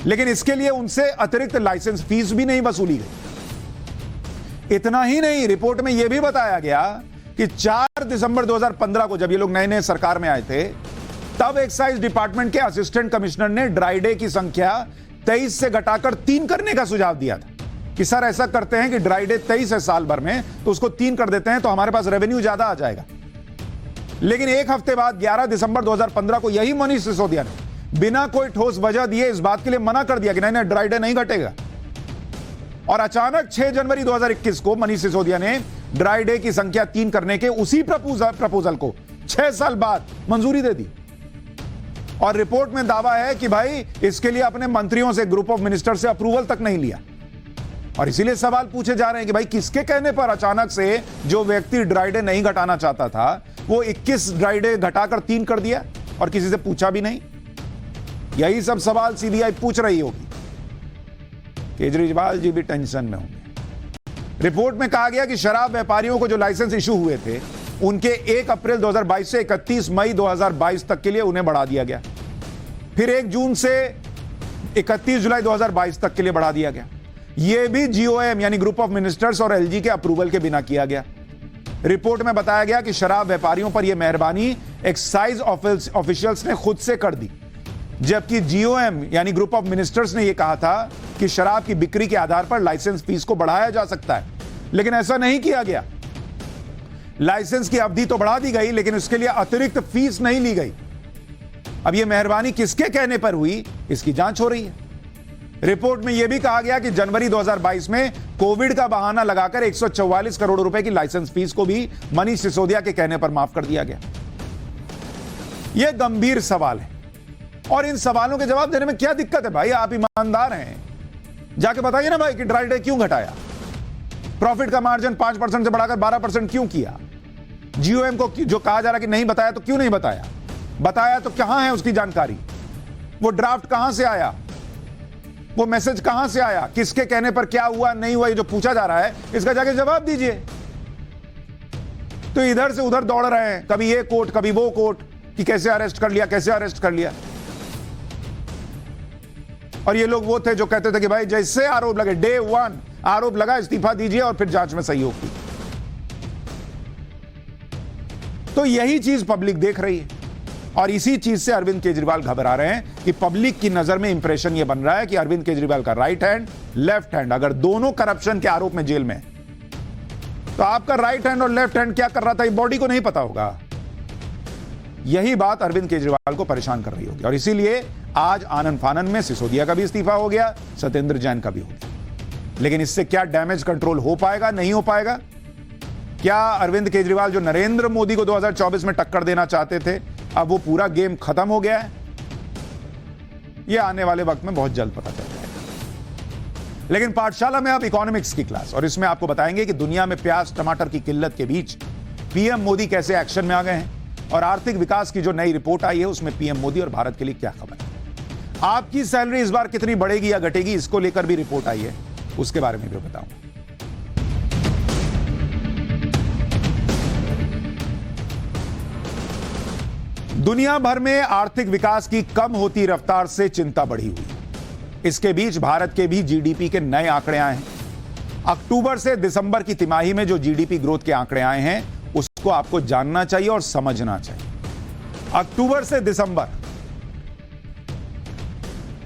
लेकिन इसके लिए उनसे अतिरिक्त लाइसेंस फीस भी नहीं वसूली गई। इतना ही नहीं, रिपोर्ट में यह भी बताया गया कि 4 दिसंबर 2015 को जब ये लोग नए नए सरकार में आए थे, तब एक्साइज डिपार्टमेंट के असिस्टेंट कमिश्नर ने ड्राई डे की संख्या 23 से घटाकर 3 करने का सुझाव दिया था कि सर ऐसा करते हैं कि ड्राई डे 23 है साल भर में, तो उसको 3 कर देते हैं तो हमारे पास रेवेन्यू ज्यादा आ जाएगा। लेकिन एक हफ्ते बाद 11 दिसंबर 2015 को यही मनीष सिसोदिया ने बिना कोई ठोस वजह दिए इस बात के लिए मना कर दिया कि नहीं ड्राई डे नहीं घटेगा। और अचानक 6 जनवरी 2021 को मनीष सिसोदिया ने ड्राई डे की संख्या 3 करने के उसी प्रपोजल को 6 साल बाद मंजूरी दे दी। और रिपोर्ट में दावा है कि भाई इसके लिए अपने मंत्रियों से, ग्रुप ऑफ मिनिस्टर से अप्रूवल तक नहीं लिया। और इसीलिए सवाल पूछे जा रहे हैं कि भाई किसके कहने पर अचानक से जो व्यक्ति ड्राई डे नहीं घटाना चाहता था वो 21 ड्राई डे घटाकर 3 कर दिया और किसी से पूछा भी नहीं। यही सब सवाल सीबीआई पूछ रही होगी। केजरीवाल जी भी टेंशन में होंगे। रिपोर्ट में कहा गया कि शराब व्यापारियों को जो लाइसेंस इशू हुए थे उनके 1 अप्रैल 2022 से 31 मई 2022 तक के लिए उन्हें बढ़ा दिया गया। फिर 1 जून से 31 जुलाई 2022 तक के लिए बढ़ा दिया गया। यह भी जीओएम यानी ग्रुप ऑफ मिनिस्टर्स और एलजी के अप्रूवल के बिना किया गया। रिपोर्ट में बताया गया कि शराब व्यापारियों पर यह मेहरबानी एक्साइज ऑफिशियल्स ने खुद से कर दी, जबकि जीओएम यानी ग्रुप ऑफ मिनिस्टर्स ने यह कहा था कि शराब की बिक्री के आधार पर लाइसेंस फीस को बढ़ाया जा सकता है, लेकिन ऐसा नहीं किया गया। लाइसेंस की अवधि तो बढ़ा दी गई लेकिन उसके लिए अतिरिक्त फीस नहीं ली गई। अब यह मेहरबानी किसके कहने पर हुई, इसकी जांच हो रही है। रिपोर्ट में यह भी कहा गया कि जनवरी 2022 में कोविड का बहाना लगाकर 144 करोड़ रुपए की लाइसेंस फीस को भी मनीष सिसोदिया के कहने पर माफ कर दिया गया। यह गंभीर सवाल है और इन सवालों के जवाब देने में क्या दिक्कत है भाई? आप ईमानदार हैं, जाके बताइए ना भाई कि ड्राई डे क्यों घटाया, प्रॉफिट का मार्जिन 5% से बढ़ाकर 12% क्यों किया, जीओएम को जो कहा जा रहा कि नहीं बताया तो क्यों नहीं बताया, बताया तो कहां है उसकी जानकारी, वो ड्राफ्ट कहां से आया, वो मैसेज कहां से आया, किसके कहने पर क्या हुआ नहीं हुआ, ये जो पूछा जा रहा है इसका जाके जवाब दीजिए। तो इधर से उधर दौड़ रहे हैं, कभी ये कोर्ट कभी वो कोर्ट कि कैसे अरेस्ट कर लिया, कैसे अरेस्ट कर लिया। और ये लोग वो थे जो कहते थे कि भाई जैसे आरोप लगे, डे 1 आरोप लगा इस्तीफा दीजिए और फिर जांच में सहयोग की। तो यही चीज पब्लिक देख रही है और इसी चीज से अरविंद केजरीवाल घबरा रहे हैं कि पब्लिक की नजर में इंप्रेशन यह बन रहा है कि अरविंद केजरीवाल का राइट हैंड, लेफ्ट हैंड अगर दोनों करप्शन के आरोप में जेल में, तो आपका राइट हैंड और लेफ्ट हैंड क्या कर रहा था ये बॉडी को नहीं पता होगा। यही बात अरविंद केजरीवाल को परेशान कर रही होगी और इसीलिए आज आनन फानन में सिसोदिया का भी इस्तीफा हो गया, सत्येंद्र जैन का भी हो गया। लेकिन इससे क्या डैमेज कंट्रोल हो पाएगा, नहीं हो पाएगा? क्या अरविंद केजरीवाल जो नरेंद्र मोदी को 2024 में टक्कर देना चाहते थे, अब वो पूरा गेम खत्म हो गया है? यह आने वाले वक्त में बहुत जल्द पता चल जाएगा। लेकिन पाठशाला में अब इकोनॉमिक्स की क्लास और इसमें आपको बताएंगे कि दुनिया में प्याज टमाटर की किल्लत के बीच पीएम मोदी कैसे एक्शन में आ गए हैं और आर्थिक विकास की जो नई रिपोर्ट आई है उसमें पीएम मोदी और भारत के लिए क्या खबर है। आपकी सैलरी इस बार कितनी बढ़ेगी या घटेगी, इसको लेकर भी रिपोर्ट आई है, उसके बारे में भी बताऊंगा। दुनिया भर में आर्थिक विकास की कम होती रफ्तार से चिंता बढ़ी हुई। इसके बीच भारत के भी जीडीपी के नए आंकड़े आए हैं। अक्टूबर से दिसंबर की तिमाही में जो जीडीपी ग्रोथ के आंकड़े आए हैं उसको आपको जानना चाहिए और समझना चाहिए। अक्टूबर से दिसंबर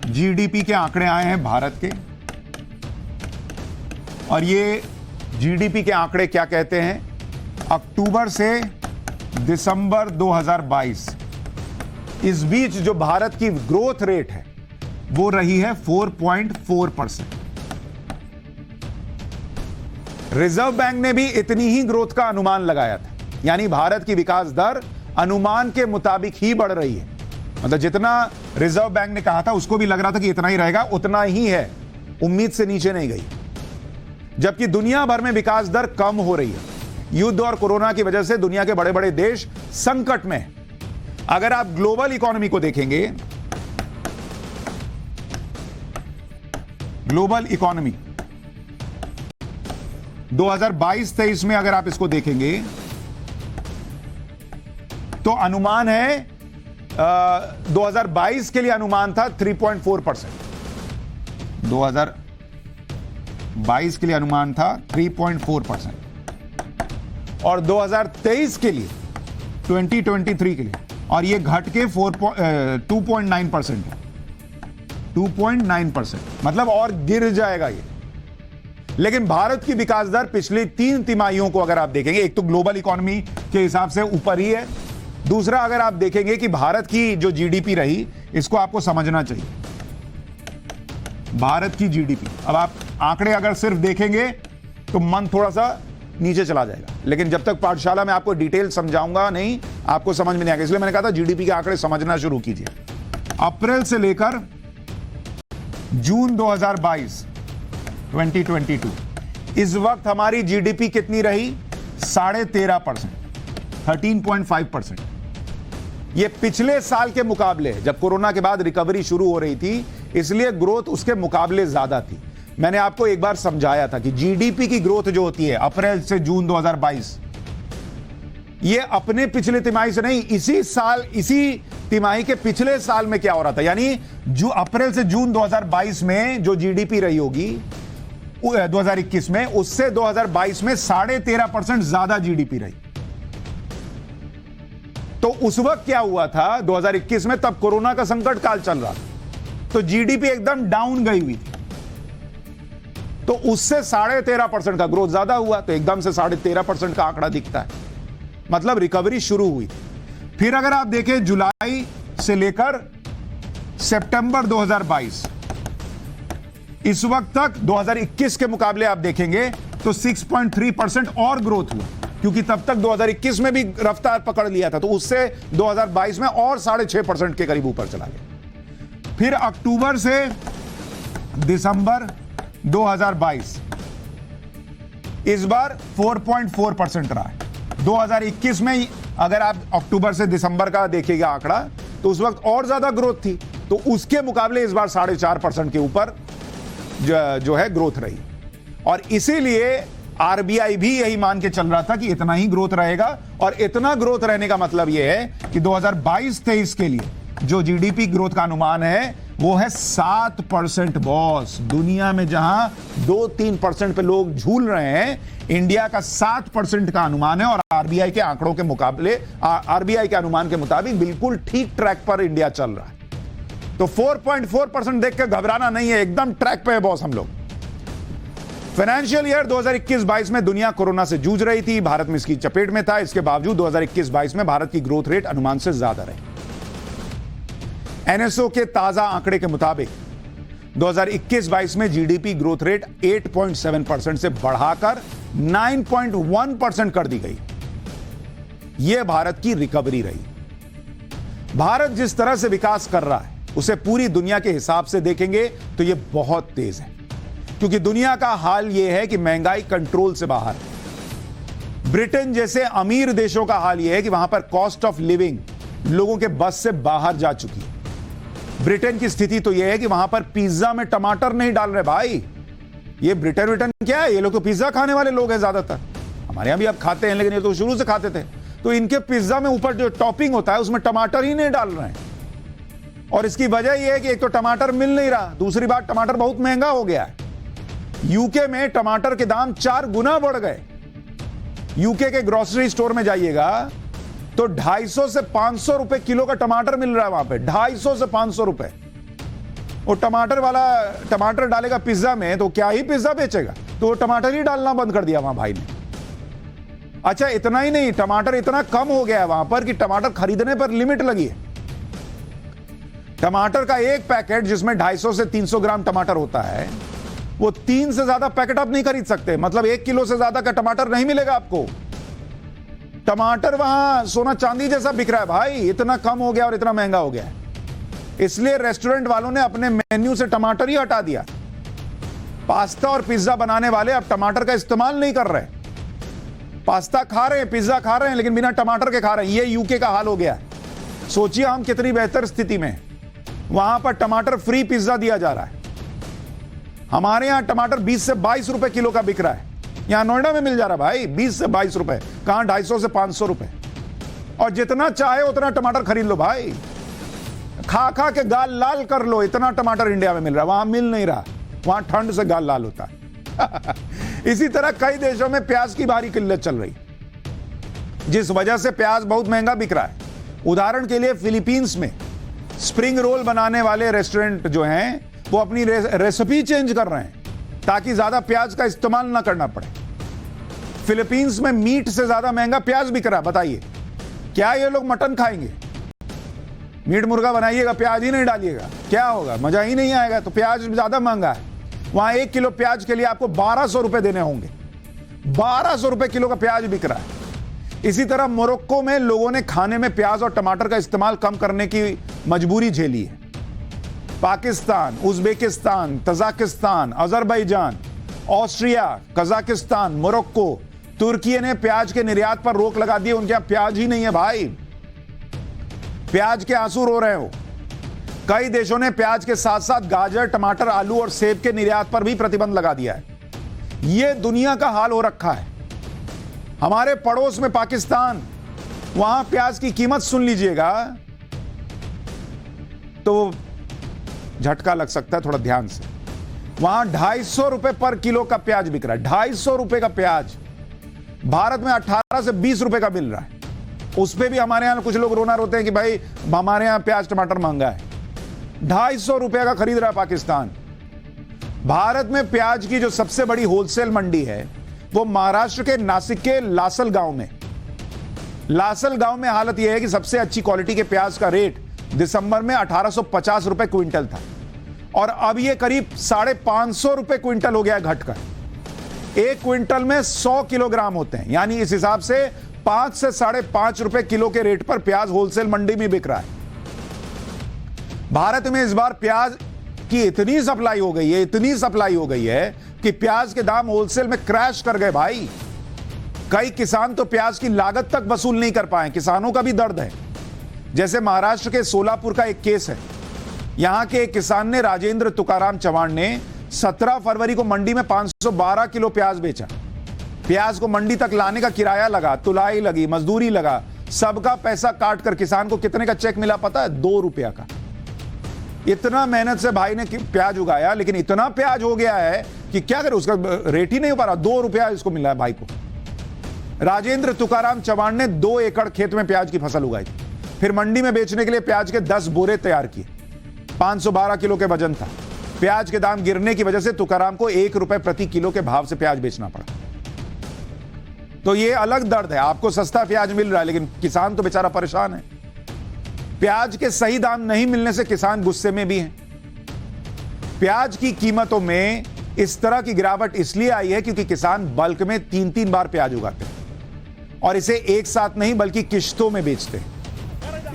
जीडीपी के आंकड़े आए हैं भारत के और ये जीडीपी के आंकड़े क्या कहते हैं? अक्टूबर से दिसंबर 2022 इस बीच जो भारत की ग्रोथ रेट है वो रही है 4.4%। रिजर्व बैंक ने भी इतनी ही ग्रोथ का अनुमान लगाया था, यानी भारत की विकास दर अनुमान के मुताबिक ही बढ़ रही है। मतलब जितना रिजर्व बैंक ने कहा था उसको भी लग रहा था कि इतना ही रहेगा, उतना ही है, उम्मीद से नीचे नहीं गई। जबकि दुनिया भर में विकास दर कम हो रही है। युद्ध और कोरोना की वजह से दुनिया के बड़े बड़े देश संकट में हैं। अगर आप ग्लोबल इकोनॉमी को देखेंगे, ग्लोबल इकोनॉमी 2022-23 में अगर आप इसको देखेंगे तो अनुमान है 2022 के लिए अनुमान था 3.4%। 2022 के लिए अनुमान था 3.4% और 2023 के लिए 2023 के लिए और ये घट के 2.9% है। 2.9% मतलब और गिर जाएगा ये। लेकिन भारत की विकास दर पिछली 3 तिमाहियों को अगर आप देखेंगे, एक तो ग्लोबल इकोनॉमी के हिसाब से ऊपर ही है, दूसरा अगर आप देखेंगे कि भारत की जो जीडीपी रही, इसको आपको समझना चाहिए। भारत की जीडीपी, अब आप आंकड़े अगर सिर्फ देखेंगे तो मन थोड़ा सा नीचे चला जाएगा, लेकिन जब तक पाठशाला में आपको डिटेल समझाऊंगा नहीं, आपको समझ में नहीं आएगा। इसलिए मैंने कहा था जीडीपी के आंकड़े समझना शुरू कीजिए। अप्रैल से लेकर जून 2022 इस वक्त हमारी जीडीपी कितनी रही? 13.5%, 13.5%। ये पिछले साल के मुकाबले, जब कोरोना के बाद रिकवरी शुरू हो रही थी, इसलिए ग्रोथ उसके मुकाबले ज्यादा थी। मैंने आपको एक बार समझाया था कि जीडीपी की ग्रोथ जो होती है अप्रैल से जून 2022, ये अपने पिछले तिमाही से नहीं, इसी साल, इसी तिमाही के पिछले साल में क्या हो रहा था, यानी जो अप्रैल से जून 2022 में जो जीडीपी रही होगी 2021 में, उससे 2022 में 13.5% ज्यादा जीडीपी रही। तो उस वक्त क्या हुआ था 2021 में? तब कोरोना का संकट काल चल रहा था, तो जीडीपी एकदम डाउन गई हुई थी, तो उससे 13.5% का ग्रोथ ज्यादा हुआ, तो एकदम से 13.5% का आंकड़ा दिखता है, मतलब रिकवरी शुरू हुई। फिर अगर आप देखें जुलाई से लेकर सितंबर 2022, इस वक्त तक 2021 के मुकाबले आप देखेंगे तो 6.3% और ग्रोथ हुआ, क्योंकि तब तक 2021 में भी रफ्तार पकड़ लिया था, तो उससे 2022 में और 6.5% के करीब ऊपर चला गया। फिर अक्टूबर से दिसंबर 2022 इस बार 4.4% रहा है। 2021 में अगर आप अक्टूबर से दिसंबर का देखिएगा आंकड़ा, तो उस वक्त और ज्यादा ग्रोथ थी, तो उसके मुकाबले इस बार 4.5% के ऊपर जो है ग्रोथ रही। और इसीलिए आरबीआई भी यही मान के चल रहा था कि इतना ही ग्रोथ रहेगा, और इतना ग्रोथ रहने का मतलब यह है कि 2022-23 के लिए जो जीडीपी ग्रोथ का अनुमान है वो है 7%। बॉस, दुनिया में जहां 2-3% पे लोग झूल रहे हैं, इंडिया का 7% का अनुमान है, और आरबीआई के आंकड़ों के मुकाबले, आरबीआई के अनुमान के मुताबिक बिल्कुल ठीक ट्रैक पर इंडिया चल रहा है। तो 4.4% देख के घबराना नहीं है, एकदम ट्रैक पे है बॉस हम लोग। फाइनेंशियल ईयर 2021-22 में दुनिया कोरोना से जूझ रही थी, भारत में इसकी चपेट में था, इसके बावजूद 2021-22 में भारत की ग्रोथ रेट अनुमान से ज्यादा रही। एनएसओ के ताजा आंकड़े के मुताबिक 2021-22 में जीडीपी ग्रोथ रेट 8.7% से बढ़ाकर 9.1% कर दी गई। यह भारत की रिकवरी रही। भारत जिस तरह से विकास कर रहा है उसे पूरी दुनिया के हिसाब से देखेंगे तो यह बहुत तेज है, क्योंकि दुनिया का हाल यह है कि महंगाई कंट्रोल से बाहर है। ब्रिटेन जैसे अमीर देशों का हाल यह है कि वहां पर कॉस्ट ऑफ लिविंग लोगों के बस से बाहर जा चुकी है। ब्रिटेन की स्थिति तो यह है कि वहां पर पिज्जा में टमाटर नहीं डाल रहे भाई। ये ब्रिटेन क्या है, ये लोग तो पिज्जा खाने वाले लोग हैं ज्यादातर। हमारे यहां भी अब खाते हैं, लेकिन ये तो शुरू से खाते थे। तो इनके पिज्जा में ऊपर जो टॉपिंग होता है उसमें टमाटर ही नहीं डाल रहे हैं, और इसकी वजह यह है कि एक तो टमाटर मिल नहीं रहा, दूसरी बात टमाटर बहुत महंगा हो गया है। यूके में टमाटर के दाम 4 गुना बढ़ गए। यूके के ग्रोसरी स्टोर में जाइएगा तो 250 से 500 रुपए किलो का टमाटर मिल रहा है वहां पे, 250 से 500 रुपए। वो टमाटर वाला टमाटर डालेगा पिज्जा में तो क्या ही पिज्जा बेचेगा, तो वो टमाटर ही डालना बंद कर दिया वहां भाई ने। अच्छा, इतना ही नहीं, टमाटर इतना कम हो गया है वहां पर कि टमाटर खरीदने पर लिमिट लगी है। टमाटर का एक पैकेट जिसमें 250 से 300 ग्राम टमाटर होता है, वो 3 से ज्यादा पैकेट आप नहीं खरीद सकते, मतलब 1 किलो से ज्यादा का टमाटर नहीं मिलेगा आपको। टमाटर वहां सोना चांदी जैसा बिक रहा है भाई, इतना कम हो गया और इतना महंगा हो गया है। इसलिए रेस्टोरेंट वालों ने अपने मेन्यू से टमाटर ही हटा दिया। पास्ता और पिज्जा बनाने वाले अब टमाटर का इस्तेमाल नहीं कर रहे। पास्ता खा रहे हैं, पिज्जा खा रहे हैं, लेकिन बिना टमाटर के खा रहे हैं। ये यूके का हाल हो गया है। सोचिए हम कितनी बेहतर स्थिति में, वहां पर टमाटर फ्री पिज्जा दिया जा रहा है। हमारे यहां टमाटर 20 से 22 रुपए किलो का बिक रहा है, यहां नोएडा में मिल जा रहा है भाई 20 से 22 रुपए, कहां 250 से 500 रुपए। और जितना चाहे उतना टमाटर खरीद लो भाई, खा खा के गाल लाल कर लो, इतना टमाटर इंडिया में मिल रहा है, वहां मिल नहीं रहा, वहां ठंड से गाल लाल होता है। इसी तरह कई देशों में प्याज की भारी किल्लत चल रही, जिस वजह से प्याज बहुत महंगा बिक रहा है। उदाहरण के लिए फिलीपींस में स्प्रिंग रोल बनाने वाले रेस्टोरेंट जो हैं वो अपनी रेसिपी चेंज कर रहे हैं ताकि ज्यादा प्याज का इस्तेमाल ना करना पड़े। फिलीपींस में मीट से ज्यादा महंगा प्याज बिक रहा है। बताइए क्या ये लोग मटन खाएंगे? मीट मुर्गा बनाइएगा, प्याज ही नहीं डालिएगा, क्या होगा? मजा ही नहीं आएगा। तो प्याज ज्यादा महंगा है वहां। 1 किलो प्याज के लिए आपको 1200 रुपए देने होंगे। 1200 रुपए किलो का प्याज बिक रहा है। इसी तरह मोरक्को में लोगों ने खाने में प्याज और टमाटर का इस्तेमाल कम करने की मजबूरी झेली है। Pakistan, Uzbekistan, Tajikistan, Azerbaijan, Austria, Kazakhstan, Morocco, तुर्की ने प्याज के निर्यात पर रोक लगा दी। उनके यहां प्याज ही नहीं है भाई, प्याज के आंसू रो रहे हो। कई देशों ने प्याज के साथ साथ गाजर, टमाटर, आलू और सेब के निर्यात पर भी प्रतिबंध लगा दिया है। यह दुनिया का हाल हो रखा है। हमारे पड़ोस में पाकिस्तान, वहां प्याज की कीमत सुन लीजिएगा तो झटका लग सकता है, थोड़ा ध्यान से। वहां 250 रुपए पर किलो का प्याज बिक रहा है। 250 रुपए का प्याज भारत में 18 से 20 रुपए का मिल रहा है। उस पे भी हमारे यहां कुछ लोग रोना रोते हैं कि भाई हमारे यहां प्याज टमाटर महंगा है। 250 रुपए का खरीद रहा है पाकिस्तान। भारत में प्याज की जो सबसे बड़ी होलसेल मंडी है वो महाराष्ट्र के नासिक के लासल गांव में। लासल गांव में हालत यह है कि सबसे अच्छी क्वालिटी के प्याज का रेट दिसंबर में 1850 रुपए क्विंटल था और अब यह करीब 550 रुपए क्विंटल हो गया घटकर। एक क्विंटल में 100 किलोग्राम होते हैं, यानी इस हिसाब से 5 से 5.5 रुपए किलो के रेट पर प्याज होलसेल मंडी में बिक रहा है। भारत में इस बार प्याज की इतनी सप्लाई हो गई है, इतनी सप्लाई हो गई है कि प्याज के दाम होलसेल में क्रैश कर गए भाई। कई किसान तो प्याज की लागत तक वसूल नहीं कर पाए। किसानों का भी दर्द है। जैसे महाराष्ट्र के सोलापुर का एक केस है। यहां के एक किसान ने, राजेंद्र तुकाराम चौहान ने 17 फरवरी को मंडी में 512 किलो प्याज बेचा। प्याज को मंडी तक लाने का किराया लगा, तुलाई लगी, मजदूरी लगा, सबका पैसा काट कर किसान को कितने का चेक मिला पता है? 2 रुपया का। इतना मेहनत से भाई ने प्याज उगाया, लेकिन इतना प्याज हो गया है कि क्या करे, उसका रेट ही नहीं हो पा रहा। 2 रुपया इसको मिला है भाई को। राजेंद्र तुकाराम चौहान ने 2 एकड़ खेत में प्याज की फसल उगाई, फिर मंडी में बेचने के लिए प्याज के 10 बोरे तैयार किए। 512 किलो के वजन था। प्याज के दाम गिरने की वजह से तुकाराम को 1 रुपए प्रति किलो के भाव से प्याज बेचना पड़ा। तो ये अलग दर्द है। आपको सस्ता प्याज मिल रहा है, लेकिन किसान तो बेचारा परेशान है। प्याज के सही दाम नहीं मिलने से किसान गुस्से में भी हैं। प्याज की कीमतों में इस तरह की गिरावट इसलिए आई है क्योंकि किसान बल्क में 3-3 बार प्याज उगाते हैं और इसे एक साथ नहीं बल्कि किश्तों में बेचते हैं।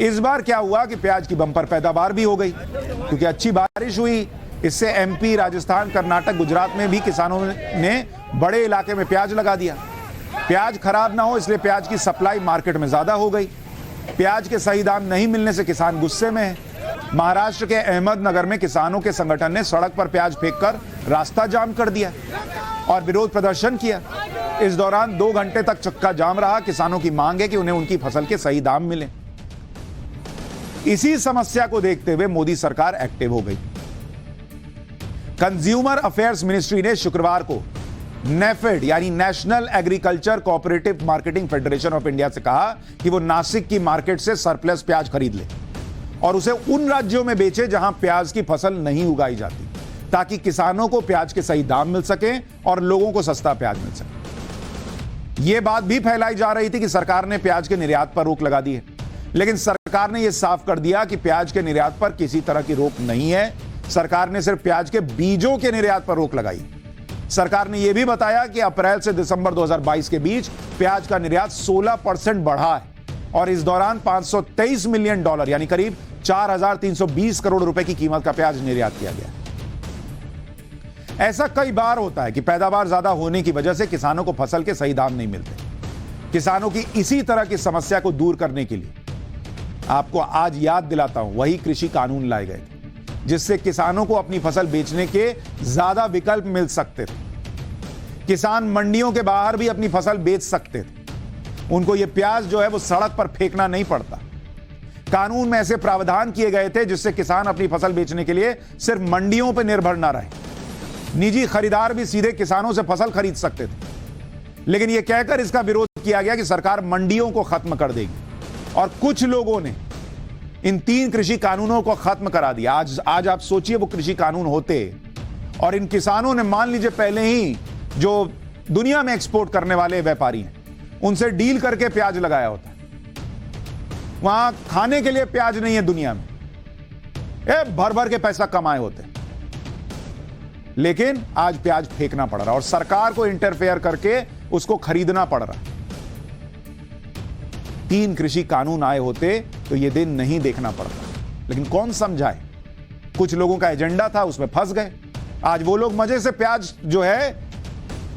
इस बार क्या हुआ कि प्याज की बंपर पैदावार भी हो गई क्योंकि अच्छी बारिश हुई। इससे एमपी, राजस्थान, कर्नाटक, गुजरात में भी किसानों ने बड़े इलाके में प्याज लगा दिया। प्याज खराब ना हो इसलिए प्याज की सप्लाई मार्केट में ज्यादा हो गई। प्याज के सही दाम नहीं मिलने से किसान गुस्से में है। महाराष्ट्र के अहमदनगर में किसानों के संगठन ने सड़क पर प्याज फेंककर रास्ता जाम कर दिया और विरोध प्रदर्शन किया। इस दौरान 2 घंटे तक चक्का जाम रहा। किसानों की मांग है कि उन्हें उनकी फसल के सही दाम मिले। इसी समस्या को देखते हुए मोदी सरकार एक्टिव हो गई। कंज्यूमर अफेयर्स मिनिस्ट्री ने शुक्रवार को नेफेड यानी national agriculture cooperative marketing federation of India से कहा कि वो नासिक की मार्केट से सरप्लस प्याज खरीद ले और उसे उन राज्यों में बेचे जहां प्याज की फसल नहीं उगाई जाती, ताकि किसानों को प्याज के सही दाम मिल सके और लोगों को सस्ता प्याज मिल सके। यह बात भी फैलाई जा रही थी कि सरकार ने प्याज के निर्यात पर रोक लगा दी है, लेकिन सरकार ने यह साफ कर दिया कि प्याज के निर्यात पर किसी तरह की रोक नहीं है। सरकार ने सिर्फ प्याज के बीजों के निर्यात पर रोक लगाई। सरकार ने यह भी बताया कि अप्रैल से दिसंबर 2022 के बीच प्याज का निर्यात 16% बढ़ा है और इस दौरान $523 मिलियन यानी करीब 4,320 करोड़ रुपए की कीमत का प्याज निर्यात किया गया। ऐसा कई बार होता है कि पैदावार ज्यादा होने की वजह से किसानों को फसल के सही दाम नहीं मिलते। किसानों की इसी तरह की समस्या को दूर करने के लिए आपको आज याद दिलाता हूं, वही कृषि कानून लाए गए थे जिससे किसानों को अपनी फसल बेचने के ज्यादा विकल्प मिल सकते थे। किसान मंडियों के बाहर भी अपनी फसल बेच सकते थे। उनको यह प्याज जो है वो सड़क पर फेंकना नहीं पड़ता। कानून में ऐसे प्रावधान किए गए थे जिससे किसान अपनी फसल बेचने के लिए सिर्फ मंडियों पर निर्भर ना रहे। निजी खरीदार भी सीधे किसानों से फसल खरीद सकते थे, लेकिन यह कहकर इसका विरोध किया गया कि सरकार मंडियों को खत्म कर देगी और कुछ लोगों ने इन 3 कृषि कानूनों को खत्म करा दिया। आज आप सोचिए वो कृषि कानून होते और इन किसानों ने, मान लीजिए पहले ही जो दुनिया में एक्सपोर्ट करने वाले व्यापारी हैं उनसे डील करके प्याज लगाया होता। वहां खाने के लिए प्याज नहीं है दुनिया में, भर भर के पैसा कमाए होते, लेकिन आज प्याज फेंकना पड़ रहा और सरकार को इंटरफेयर करके उसको खरीदना पड़ रहा। 3 कृषि कानून आए होते तो यह दिन नहीं देखना पड़ता, लेकिन कौन समझाए। कुछ लोगों का एजेंडा था, उसमें फंस गए। आज वो लोग मजे से प्याज जो है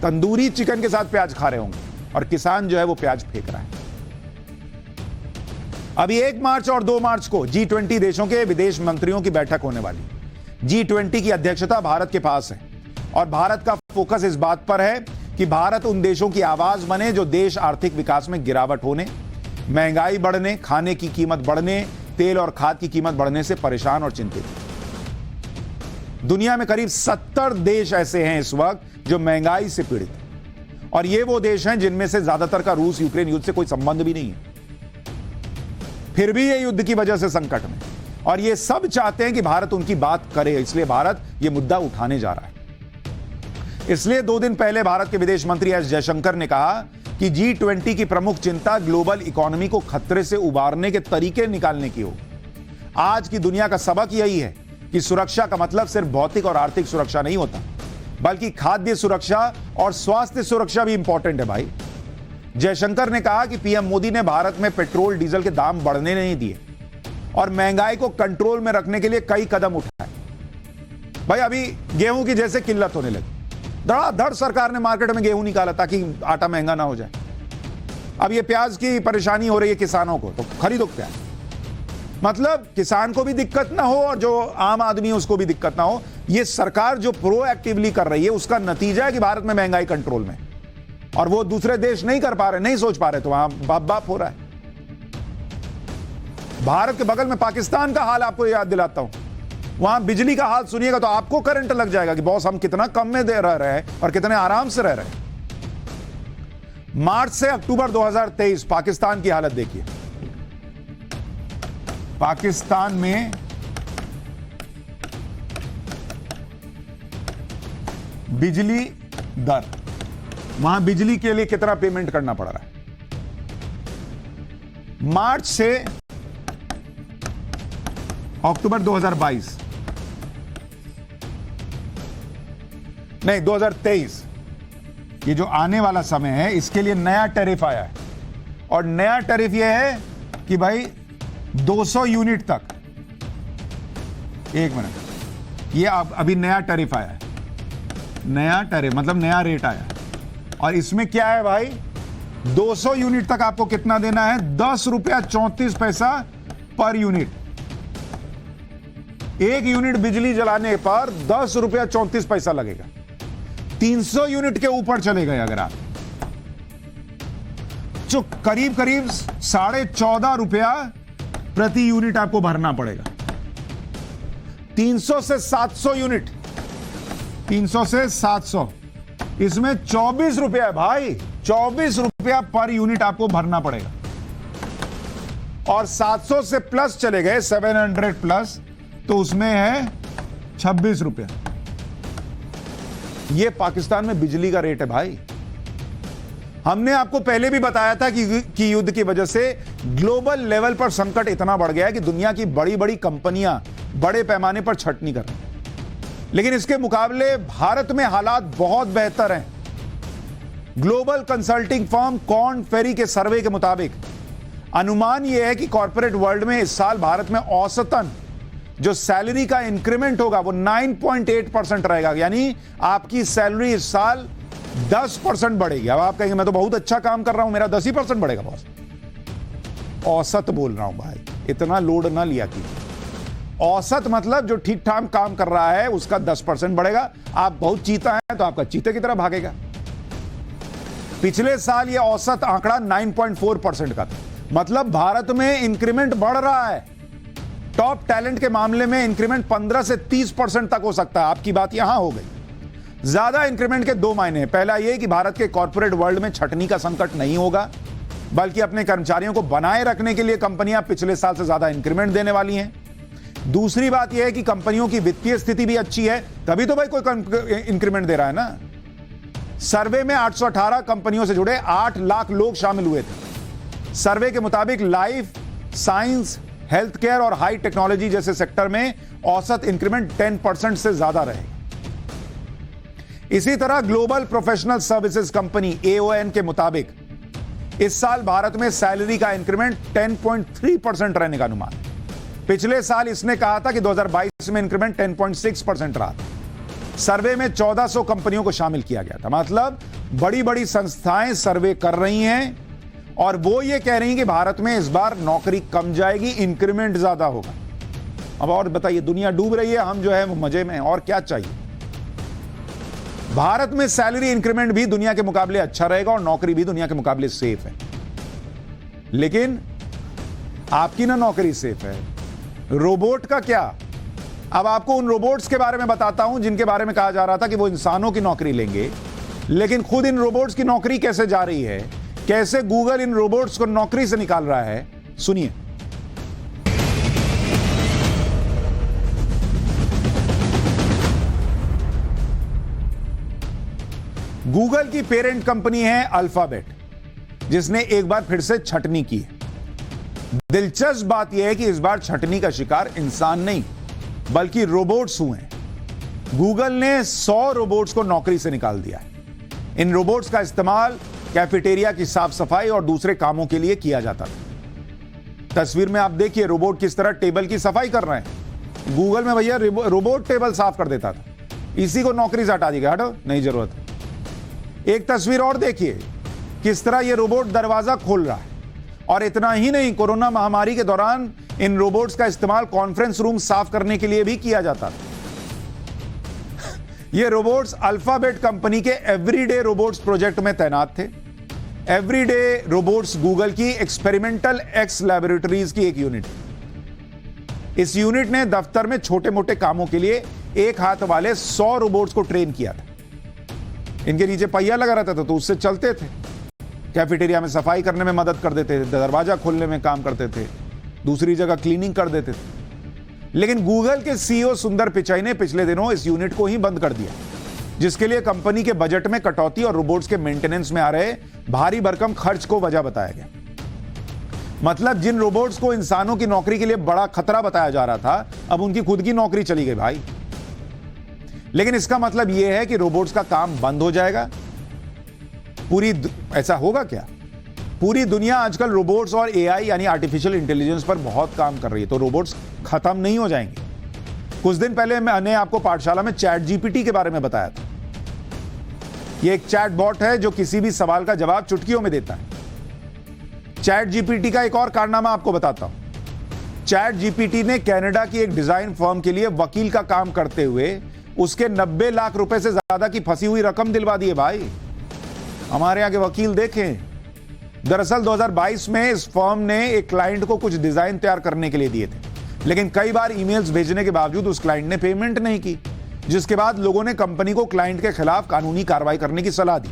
तंदूरी चिकन के साथ प्याज खा रहे होंगे और किसान जो है वो प्याज फेंक रहा है। अभी 1 मार्च और 2 मार्च को G20 देशों के विदेश मंत्रियों की बैठक होने वाली। G20 की अध्यक्षता भारत के पास है और भारत का फोकस इस बात पर है कि भारत उन देशों की आवाज बने जो देश आर्थिक विकास में गिरावट होने, महंगाई बढ़ने, खाने की कीमत बढ़ने, तेल और खाद की कीमत बढ़ने से परेशान और चिंतित। दुनिया में करीब 70 देश ऐसे हैं इस वक्त जो महंगाई से पीड़ित हैं और ये वो देश हैं जिनमें से ज्यादातर का रूस यूक्रेन युद्ध से कोई संबंध भी नहीं है, फिर भी ये युद्ध की वजह से संकट में, और ये सब चाहते हैं कि भारत उनकी बात करे, इसलिए भारत ये मुद्दा उठाने जा रहा है। इसलिए 2 दिन पहले भारत के विदेश मंत्री एस जयशंकर ने कहा कि G20 की प्रमुख चिंता ग्लोबल इकोनॉमी को खतरे से उबारने के तरीके निकालने की हो। आज की दुनिया का सबक यही है कि सुरक्षा का मतलब सिर्फ भौतिक और आर्थिक सुरक्षा नहीं होता, बल्कि खाद्य सुरक्षा और स्वास्थ्य सुरक्षा भी इंपॉर्टेंट है भाई। जयशंकर ने कहा कि पीएम मोदी ने भारत में पेट्रोल डीजल के दाम बढ़ने नहीं दिए और महंगाई को कंट्रोल में रखने के लिए कई कदम उठाए। भाई अभी गेहूं की जैसे किल्लत होने लगी, धड़ाधड़ सरकार ने मार्केट में गेहूं निकाला ताकि आटा महंगा ना हो जाए। अब ये प्याज की परेशानी हो रही है किसानों को, तो खरीदो प्याज, मतलब किसान को भी दिक्कत ना हो और जो आम आदमी है उसको भी दिक्कत ना हो। ये सरकार जो प्रोएक्टिवली कर रही है उसका नतीजा है कि भारत में महंगाई कंट्रोल में, और वो दूसरे देश नहीं कर पा रहे, नहीं सोच पा रहे, तो वहां बाप बाप हो रहा है। भारत के बगल में पाकिस्तान का हाल आपको याद दिलाता हूं, वहां बिजली का हाल सुनिएगा तो आपको करंट लग जाएगा कि बॉस हम कितना कम में दे रह रहे हैं और कितने आराम से रह रहे हैं। मार्च से अक्टूबर 2023 पाकिस्तान की हालत देखिए। पाकिस्तान में बिजली दर, वहां बिजली के लिए कितना पेमेंट करना पड़ रहा है। मार्च से अक्टूबर 2022 नहीं 2023, ये जो आने वाला समय है इसके लिए नया टैरिफ आया है, और नया टैरिफ ये है कि भाई 200 यूनिट तक, एक मिनट, ये अभी नया टैरिफ आया है, नया टैरिफ मतलब नया रेट आया है, और इसमें क्या है भाई, 200 यूनिट तक आपको कितना देना है, 10 रुपया 34 पैसा पर यूनिट। 1 यूनिट बिजली जलाने पर 10 रुपया 34 पैसा लगेगा। 300 यूनिट के ऊपर चले गए अगर आप, जो करीब 14.5 रुपया प्रति यूनिट आपको भरना पड़ेगा। 300 से 700 यूनिट, 300 से 700, इसमें 24 रुपया है भाई, 24 रुपया पर यूनिट आपको भरना पड़ेगा। और 700 से प्लस चले गए, 700 प्लस, तो उसमें है 26 रुपया। यह पाकिस्तान में बिजली का रेट है भाई। हमने आपको पहले भी बताया था कि युद्ध की वजह से ग्लोबल लेवल पर संकट इतना बढ़ गया है कि दुनिया की बड़ी बड़ी कंपनियां बड़े पैमाने पर छटनी कर रही हैं, लेकिन इसके मुकाबले भारत में हालात बहुत बेहतर हैं। ग्लोबल कंसल्टिंग फर्म कॉर्न फेरी के सर्वे के मुताबिक अनुमान यह है कि कॉर्पोरेट वर्ल्ड में इस साल भारत में औसतन जो सैलरी का इंक्रीमेंट होगा वो 9.8% रहेगा, यानी आपकी सैलरी इस साल 10% बढ़ेगी। अब आप कहेंगे मैं तो बहुत अच्छा काम कर रहा हूं, मेरा 10% बढ़ेगा बॉस। औसत बोल रहा हूं भाई, इतना लोड ना लिया कीजिए। औसत मतलब जो ठीक ठाक काम कर रहा है उसका 10% बढ़ेगा। आप बहुत चीता है तो आपका चीते की तरह भागेगा। पिछले साल यह औसत आंकड़ा 9.4% का था, मतलब भारत में इंक्रीमेंट बढ़ रहा है। टॉप टैलेंट के मामले में इंक्रीमेंट 15 से 30% तक हो सकता है। आपकी बात यहां हो गई। ज्यादा इंक्रीमेंट के 2 मायने हैं। पहला यह कि भारत के कॉर्पोरेट वर्ल्ड में छटनी का संकट नहीं होगा, बल्कि अपने कर्मचारियों को बनाए रखने के लिए कंपनियां पिछले साल से ज्यादा इंक्रीमेंट देने वाली हैं। दूसरी बात यह है कि कंपनियों की वित्तीय स्थिति भी अच्छी है, तभी तो भाई कोई इंक्रीमेंट दे रहा है ना। सर्वे में 818 कंपनियों से जुड़े 8 लाख लोग शामिल हुए थे। सर्वे के मुताबिक लाइफ साइंस, हेल्थ केयर और हाई टेक्नोलॉजी जैसे सेक्टर में औसत इंक्रीमेंट 10% से ज्यादा रहेगा। इसी तरह global professional services company AON के मुताबिक इस साल भारत में सैलरी का इंक्रीमेंट 10.3% रहने का अनुमान है। पिछले साल इसने कहा था कि 2022 में इंक्रीमेंट 10.6% रहा था। सर्वे में 1400 कंपनियों को शामिल किया गया था। मतलब बड़ी बड़ी संस्थाएं सर्वे कर रही हैं और वो ये कह रही हैं कि भारत में इस बार नौकरी कम जाएगी, इंक्रीमेंट ज्यादा होगा। अब और बताइए, दुनिया डूब रही है, हम जो है वो मजे में, और क्या चाहिए। भारत में सैलरी इंक्रीमेंट भी दुनिया के मुकाबले अच्छा रहेगा और नौकरी भी दुनिया के मुकाबले सेफ है। लेकिन आपकी ना नौकरी सेफ है, रोबोट का क्या। अब आपको उन रोबोट्स के बारे में बताता हूं जिनके बारे में कहा जा रहा था कि वो इंसानों की नौकरी लेंगे, लेकिन खुद इन रोबोट्स की नौकरी कैसे जा रही है, कैसे गूगल इन रोबोट्स को नौकरी से निकाल रहा है, सुनिए। गूगल की पेरेंट कंपनी है अल्फाबेट, जिसने एक बार फिर से छटनी की है। दिलचस्प बात यह है कि इस बार छटनी का शिकार इंसान नहीं बल्कि रोबोट्स हुए हैं। गूगल ने 100 रोबोट्स को नौकरी से निकाल दिया है। इन रोबोट्स का इस्तेमाल कैफेटेरिया की साफ सफाई और दूसरे कामों के लिए किया जाता था। तस्वीर में आप देखिए रोबोट किस तरह टेबल की सफाई कर रहे हैं। गूगल में भैया रोबोट टेबल साफ कर देता था, इसी को नौकरी से हटा दी गई, हटो नहीं जरूरत। एक तस्वीर और देखिए किस तरह यह रोबोट दरवाजा खोल रहा है। और इतना ही नहीं, कोरोना महामारी के दौरान इन रोबोट्स का इस्तेमाल कॉन्फ्रेंस रूम साफ करने के लिए भी किया जाता था। ये रोबोट्स अल्फाबेट कंपनी के एवरीडे रोबोट्स प्रोजेक्ट में तैनात थे। एवरीडे रोबोट्स गूगल की एक्सपेरिमेंटल एक्स लैबोरेटरीज की एक यूनिट। इस यूनिट ने दफ्तर में छोटे मोटे कामों के लिए एक हाथ वाले 100 रोबोट्स को ट्रेन किया था। इनके नीचे पहिया लगा रहता था तो उससे चलते थे, कैफेटेरिया में सफाई करने में मदद कर देते थे, दरवाजा खोलने में काम करते थे, दूसरी जगह क्लीनिंग कर देते थे। लेकिन गूगल के सीईओ सुंदर पिचाई ने पिछले दिनों इस यूनिट को ही बंद कर दिया, जिसके लिए कंपनी के बजट में कटौती और रोबोट्स के मेंटेनेंस में आ रहे भारी भरकम खर्च को वजह बताया गया। मतलब जिन रोबोट्स को इंसानों की नौकरी के लिए बड़ा खतरा बताया जा रहा था, अब उनकी खुद की नौकरी चली गई भाई। लेकिन इसका मतलब यह है कि रोबोट्स का काम बंद हो जाएगा। ऐसा होगा क्या? पूरी दुनिया आजकल रोबोट्स और एआई यानी आर्टिफिशियल इंटेलिजेंस पर बहुत काम कर रही है, तो रोबोट्स खत्म नहीं हो जाएंगे। कुछ दिन पहले मैंने आपको पाठशाला में चैट जीपीटी के बारे में बताया था। यह एक चैट बॉट है जो किसी भी सवाल का जवाब चुटकियों में देता है। चैट जीपीटी का एक और कारनामा आपको बताता हूं। चैट जीपीटी ने कनाडा की एक डिजाइन फर्म के लिए वकील का काम करते हुए उसके 90 लाख रुपए से ज्यादा की फंसी हुई रकम दिलवा दी है भाई। हमारे यहां के वकील देखें। दरअसल 2022 में इस फर्म ने एक क्लाइंट को कुछ डिजाइन तैयार करने के लिए दिए थे, लेकिन कई बार ईमेल्स भेजने के बावजूद उस क्लाइंट ने पेमेंट नहीं की, जिसके बाद लोगों ने कंपनी को क्लाइंट के खिलाफ कानूनी कार्रवाई करने की सलाह दी।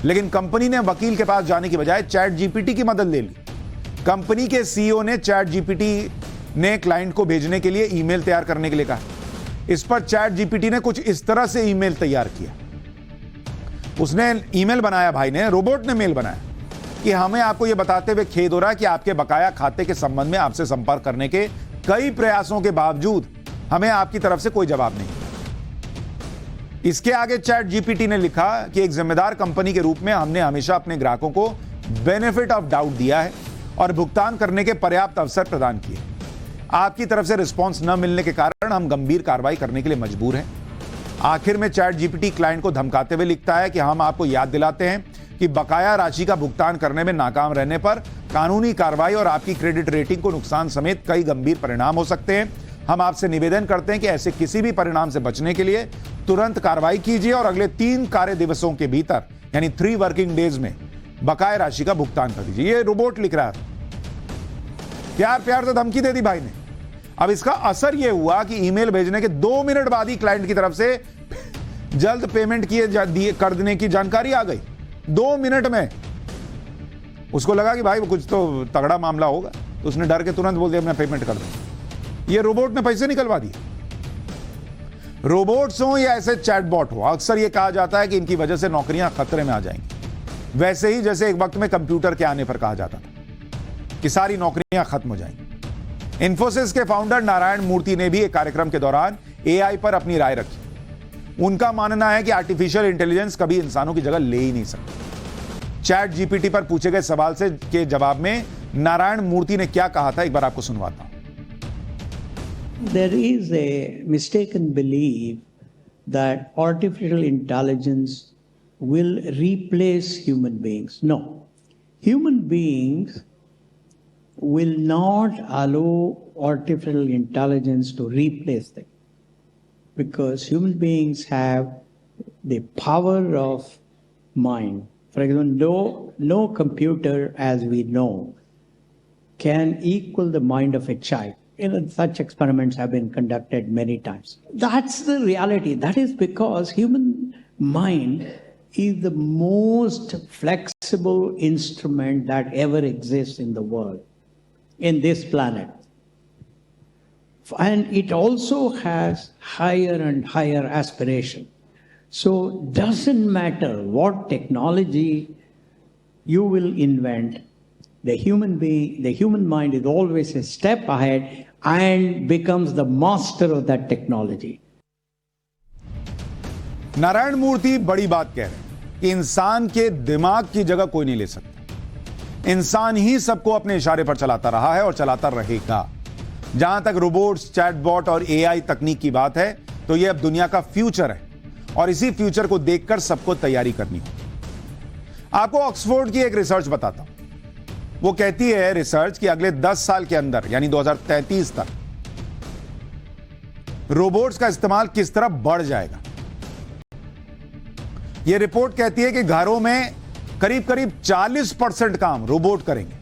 लेकिन कंपनी ने वकील के पास जाने की बजाय चैट जीपीटी की मदद ले ली। कंपनी के सीईओ ने चैट जीपीटी ने क्लाइंट को भेजने के लिए ईमेल तैयार करने के लिए कहा। इस पर चैट जीपीटी ने कुछ इस तरह से ईमेल तैयार किया। उसने ईमेल बनाया, भाई ने, रोबोट ने मेल बनाया कि हमें आपको यह बताते हुए खेद हो रहा है कि आपके बकाया खाते के संबंध में आपसे संपर्क करने के कई प्रयासों के बावजूद हमें आपकी तरफ से कोई जवाब नहीं मिला। इसके आगे चैट जीपीटी ने लिखा कि एक जिम्मेदार कंपनी के रूप में हमने हमेशा अपने ग्राहकों को बेनिफिट ऑफ डाउट दिया है और भुगतान करने के पर्याप्त अवसर प्रदान किए। आपकी तरफ से रिस्पॉन्स न मिलने के कारण हम गंभीर कार्रवाई करने के लिए मजबूर हैं। आखिर में चैट जीपीटी क्लाइंट को धमकाते हुए लिखता है कि हम आपको याद दिलाते हैं कि बकाया राशि का भुगतान करने में नाकाम रहने पर कानूनी कार्रवाई और आपकी क्रेडिट रेटिंग को नुकसान समेत कई गंभीर परिणाम हो सकते हैं। हम आपसे निवेदन करते हैं कि ऐसे किसी भी परिणाम से बचने के लिए तुरंत कार्रवाई कीजिए और अगले 3 कार्य दिवसों के भीतर यानी 3 वर्किंग डेज में बकाया राशि का भुगतान कर दीजिए। ये रोबोट लिख रहा है। प्यार प्यार से धमकी दे दी भाई ने। अब इसका असर यह हुआ कि ईमेल भेजने के 2 मिनट बाद ही क्लाइंट की तरफ से जल्द पेमेंट कर देने की जानकारी आ गई। 2 मिनट में उसको लगा कि भाई वो कुछ तो तगड़ा मामला होगा, तो उसने डर के तुरंत बोल दिया मैं पेमेंट कर दूं। ये रोबोट ने पैसे निकलवा दिए। रोबोट्स हो या ऐसे चैटबॉट हो, अक्सर यह कहा जाता है कि इनकी वजह से नौकरियां खतरे में आ जाएंगी, वैसे ही जैसे एक वक्त में कंप्यूटर के आने पर कहा जाता था कि सारी नौकरियां खत्म हो जाएंगी। इन्फोसिस के फाउंडर नारायण मूर्ति ने भी एक कार्यक्रम के दौरान एआई पर अपनी राय रखी। उनका मानना है कि आर्टिफिशियल इंटेलिजेंस कभी इंसानों की जगह ले ही नहीं सकती। चैट जीपीटी पर पूछे गए सवाल के जवाब में नारायण मूर्ति ने क्या कहा था, एक बार आपको सुनवाता हूं। There is a mistaken belief that artificial intelligence will replace human beings. No. Human beings will not allow artificial intelligence to replace them, because human beings have the power of mind. For example, no computer, as we know, can equal the mind of a child. Such experiments have been conducted many times. That's the reality. That is because human mind is the most flexible instrument that ever exists in the world, in this planet. And it also has higher and higher aspiration. So doesn't matter what technology you will invent, the human mind is always a step ahead and becomes the master of that technology. Narayan मूर्ति बड़ी बात कह रहे हैं कि इंसान के दिमाग की जगह कोई नहीं ले सकता। इंसान ही सबको अपने इशारे पर चलाता रहा है और चलाता रहेगा। जहां तक रोबोट्स, चैटबॉट और एआई तकनीक की बात है, तो यह अब दुनिया का फ्यूचर है और इसी फ्यूचर को देखकर सबको तैयारी करनी होगी। आपको ऑक्सफोर्ड की एक रिसर्च बताता हूं। वो कहती है रिसर्च कि अगले 10 साल के अंदर, यानी 2033 तक, रोबोट्स का इस्तेमाल किस तरह बढ़ जाएगा। यह रिपोर्ट कहती है कि घरों में करीब करीब 40% काम रोबोट करेंगे।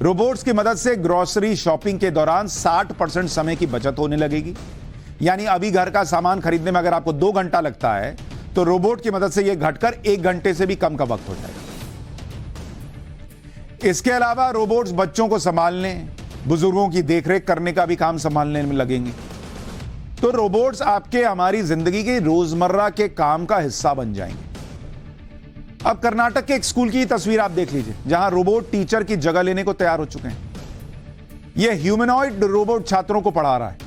रोबोट्स की मदद से ग्रोसरी शॉपिंग के दौरान 60% समय की बचत होने लगेगी। यानी अभी घर का सामान खरीदने में अगर आपको 2 घंटा लगता है, तो रोबोट की मदद से यह घटकर 1 घंटे से भी कम का वक्त हो जाएगा। इसके अलावा रोबोट्स बच्चों को संभालने, बुजुर्गों की देखरेख करने का भी काम संभालने में लगेंगे। तो रोबोट्स आपके हमारी जिंदगी के रोजमर्रा के काम का हिस्सा बन जाएंगे। अब कर्नाटक के एक स्कूल की तस्वीर आप देख लीजिए, जहां रोबोट टीचर की जगह लेने को तैयार हो चुके हैं। यह ह्यूमनॉइड रोबोट छात्रों को पढ़ा रहा है।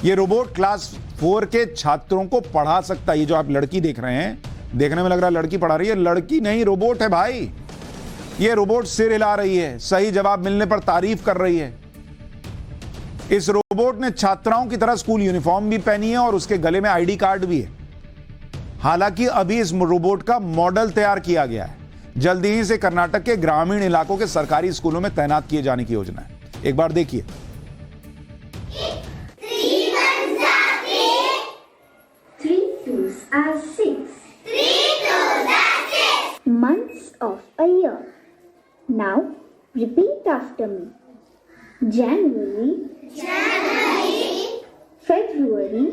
यह रोबोट क्लास 4 के छात्रों को पढ़ा सकता है। ये जो आप लड़की देख रहे हैं, देखने में लग रहा है लड़की पढ़ा रही है, लड़की नहीं, रोबोट है भाई। यह रोबोट सिर हिला रही है, सही जवाब मिलने पर तारीफ कर रही है। इस रोबोट ने छात्राओं की तरह स्कूल यूनिफॉर्म भी पहनी है और उसके गले में आईडी कार्ड भी है। हालांकि अभी इस रोबोट का मॉडल तैयार किया गया है। जल्दी ही से कर्नाटक के ग्रामीण इलाकों के सरकारी स्कूलों में तैनात किए जाने की योजना है। एक बार देखिए। 3 1s are 8. 3 2s are 6. 3 2s are 6. Months of a year. Now repeat after me. January. February.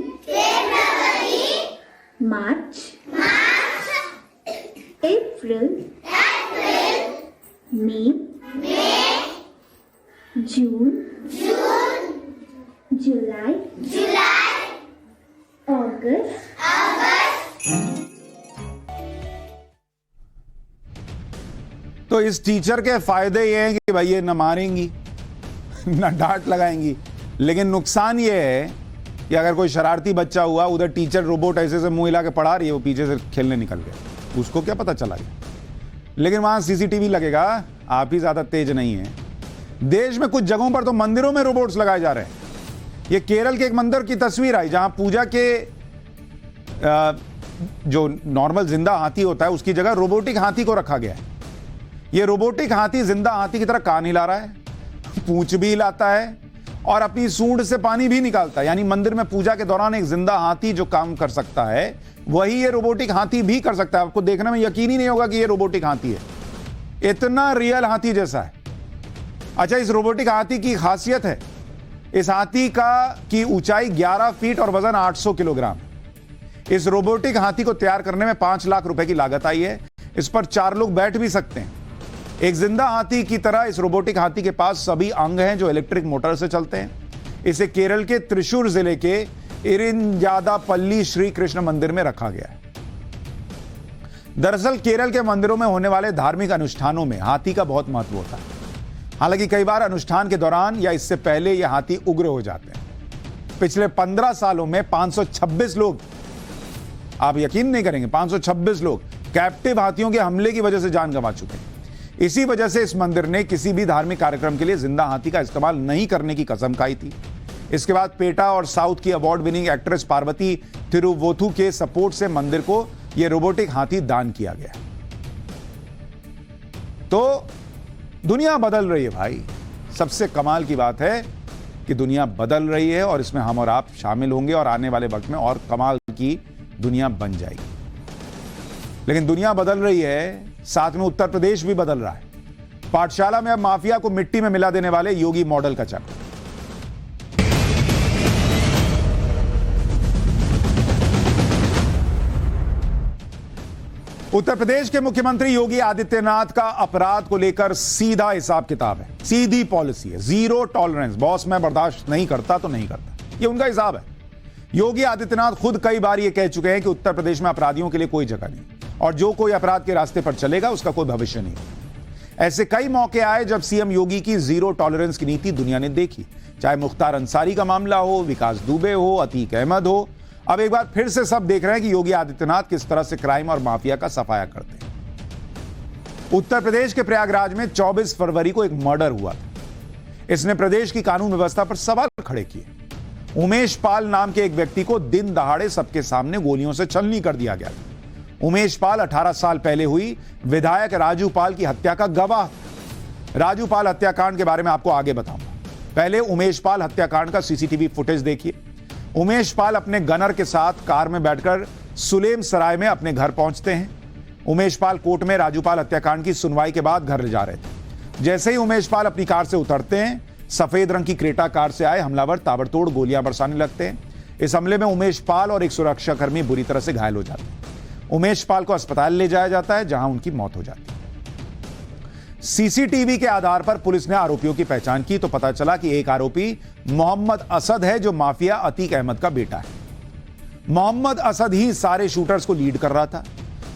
March. April. May. June. July. August. तो इस टीचर के फायदे ये हैं कि भाई ये न मारेंगी न डांट लगाएंगी, लेकिन नुकसान ये है कि अगर कोई शरारती बच्चा हुआ, उधर टीचर रोबोट ऐसे से मुंह हिला के पढ़ा रही है, वो पीछे से खेलने निकल गया, उसको क्या पता चला गया। लेकिन वहां सीसीटीवी लगेगा, आप ही ज्यादा तेज नहीं है। देश में कुछ जगहों पर तो मंदिरों में रोबोट्स लगाए जा रहे हैं। ये केरल के एक मंदिर की तस्वीर आई, जहां पूजा के जो नॉर्मल जिंदा हाथी होता है, उसकी जगह रोबोटिक हाथी को रखा गया है। ये रोबोटिक हाथी जिंदा हाथी की तरह कान हिला रहा है, पूंछ भी हिलाता है और अपनी सूंड से पानी भी निकालता है। यानी मंदिर में पूजा के दौरान एक जिंदा हाथी जो काम कर सकता है, वही ये रोबोटिक हाथी भी कर सकता है। आपको देखने में यकीन ही नहीं होगा कि ये रोबोटिक हाथी है, इतना रियल हाथी जैसा है। अच्छा, इस रोबोटिक हाथी की खासियत है, इस हाथी की ऊंचाई 11 फीट और वजन 800 किलोग्राम। इस रोबोटिक हाथी को तैयार करने में 5 लाख रुपए की लागत आई है। इस पर 4 लोग बैठ भी सकते हैं। एक जिंदा हाथी की तरह इस रोबोटिक हाथी के पास सभी अंग हैं जो इलेक्ट्रिक मोटर से चलते हैं। इसे केरल के त्रिशूर जिले के इरिंजादापल्ली श्री कृष्ण मंदिर में रखा गया है। दरअसल केरल के मंदिरों में होने वाले धार्मिक अनुष्ठानों में हाथी का बहुत महत्व होता है। हालांकि कई बार अनुष्ठान के दौरान या इससे पहले यह हाथी उग्र हो जाते हैं। पिछले 15 सालों में 526 लोग, आप यकीन नहीं करेंगे, 526 लोग कैप्टिव हाथियों के हमले की वजह से जान गंवा चुके हैं। इसी वजह से इस मंदिर ने किसी भी धार्मिक कार्यक्रम के लिए जिंदा हाथी का इस्तेमाल नहीं करने की कसम खाई थी। इसके बाद पेटा और साउथ की award winning actress Parvati Thiruvothu के सपोर्ट से मंदिर को यह रोबोटिक हाथी दान किया गया। तो दुनिया बदल रही है भाई। सबसे कमाल की बात है कि दुनिया बदल रही है और इसमें हम और आप शामिल होंगे और आने वाले वक्त में और कमाल की दुनिया बन जाएगी। लेकिन दुनिया बदल रही है, साथ में उत्तर प्रदेश भी बदल रहा है। पाठशाला में अब माफिया को मिट्टी में मिला देने वाले योगी मॉडल का चैप्टर। उत्तर प्रदेश के मुख्यमंत्री योगी आदित्यनाथ का अपराध को लेकर सीधा हिसाब किताब है, सीधी पॉलिसी है, जीरो टॉलरेंस। बॉस मैं बर्दाश्त नहीं करता तो नहीं करता, ये उनका हिसाब है। योगी आदित्यनाथ खुद कई बार ये कह चुके हैं कि उत्तर प्रदेश में अपराधियों के लिए कोई जगह नहीं और जो कोई अपराध के रास्ते पर चलेगा उसका कोई भविष्य नहीं। ऐसे कई मौके आए जब सीएम योगी की जीरो टॉलरेंस की नीति दुनिया ने देखी, चाहे मुख्तार अंसारी का मामला हो, विकास दुबे हो, अतीक अहमद हो। अब एक बार फिर से सब देख रहे हैं कि योगी आदित्यनाथ किस तरह से क्राइम और माफिया का सफाया करते हैं। उत्तर प्रदेश के प्रयागराज में 24 फरवरी को एक मर्डर हुआ था। इसने प्रदेश की कानून व्यवस्था पर सवाल खड़े किए। उमेश पाल नाम के एक व्यक्ति को दिन दहाड़े सबके सामने गोलियों से छलनी कर दिया गया। उमेश पाल 18 साल पहले हुई विधायक राजू पाल की हत्या का गवाह। राजू पाल हत्याकांड के बारे में आपको आगे बताऊंगा। पहले उमेश पाल हत्याकांड का सीसीटीवी फुटेज देखिए। उमेश पाल अपने गनर के साथ कार में बैठकर सुलेम सराय में अपने घर पहुंचते हैं। उमेश पाल कोर्ट में राजू पाल हत्याकांड की सुनवाई के बाद घर ले जा रहे थे। जैसे ही उमेश पाल अपनी कार से उतरते हैं, सफेद रंग की क्रेटा कार से आए हमलावर ताबड़तोड़ गोलियां बरसाने लगते हैं। इस हमले में उमेश पाल और एक सुरक्षाकर्मी बुरी तरह से घायल हो जाते हैं। उमेश पाल को अस्पताल ले जाया जाता है, जहां उनकी मौत हो जाती है। सीसीटीवी के आधार पर पुलिस ने आरोपियों की पहचान की तो पता चला कि एक आरोपी मोहम्मद असद है, जो माफिया अतीक अहमद का बेटा है। मोहम्मद असद ही सारे शूटर्स को लीड कर रहा था।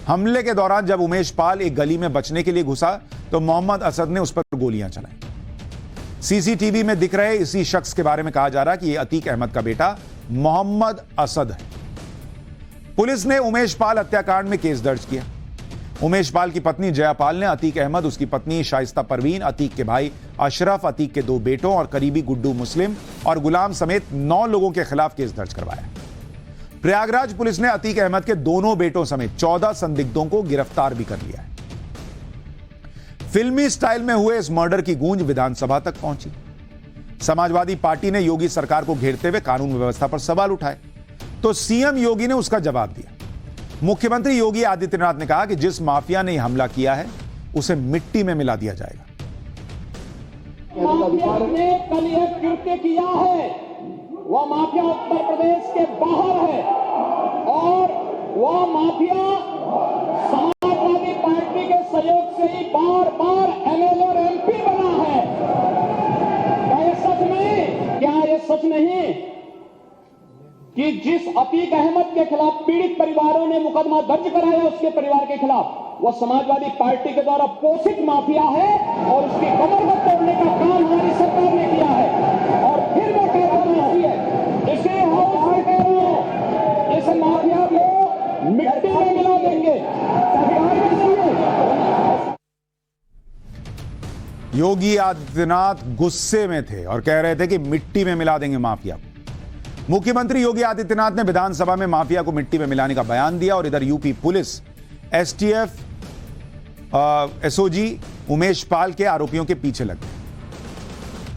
हमले के दौरान जब उमेश पाल एक गली में बचने के लिए घुसा तो मोहम्मद असद ने उस पर गोलियां चलाई। सीसीटीवी में दिख रहे इसी शख्स के बारे में कहा जा रहा है कि यह अतीक अहमद का बेटा मोहम्मद असद है। पुलिस ने उमेश पाल हत्याकांड में केस दर्ज किया। उमेश पाल की पत्नी जयापाल ने अतीक अहमद, उसकी पत्नी शाइस्ता परवीन, अतीक के भाई अशरफ, अतीक के 2 बेटों और करीबी गुड्डू मुस्लिम और गुलाम समेत 9 लोगों के खिलाफ केस दर्ज करवाया। प्रयागराज पुलिस ने अतीक अहमद के दोनों बेटों समेत 14 संदिग्धों को गिरफ्तार भी कर लिया है। फिल्मी स्टाइल में हुए इस मर्डर की गूंज विधानसभा तक पहुंची। समाजवादी पार्टी ने योगी सरकार को घेरते हुए कानून व्यवस्था पर सवाल उठाए तो सीएम योगी ने उसका जवाब दिया। मुख्यमंत्री योगी आदित्यनाथ ने कहा कि जिस माफिया ने हमला किया है उसे मिट्टी में मिला दिया जाएगा। माफिया ने कल एक कृत्य किया है, वह माफिया उत्तर प्रदेश के बाहर है और वह माफिया समाजवादी पार्टी के सहयोग से ही बार बार एमएलए और एमपी बना है। क्या ये सच नहीं? क्या ये सच नहीं कि जिस अतीक अहमद के खिलाफ पीड़ित परिवारों ने मुकदमा दर्ज कराया उसके परिवार के खिलाफ, वह समाजवादी पार्टी के द्वारा पोषित माफिया है और उसकी कमर को तोड़ने का काम हमारी सरकार ने किया है। और फिर मैं कह रहा हूं, इसे हम कह रहे हैं, इस माफिया को मिट्टी में मिला देंगे। योगी आदित्यनाथ गुस्से में थे और कह रहे थे कि मिट्टी में मिला देंगे माफिया को। मुख्यमंत्री योगी आदित्यनाथ ने विधानसभा में माफिया को मिट्टी में मिलाने का बयान दिया और इधर UP police, STF, SOG Umesh Pal के आरोपियों के पीछे लग गए।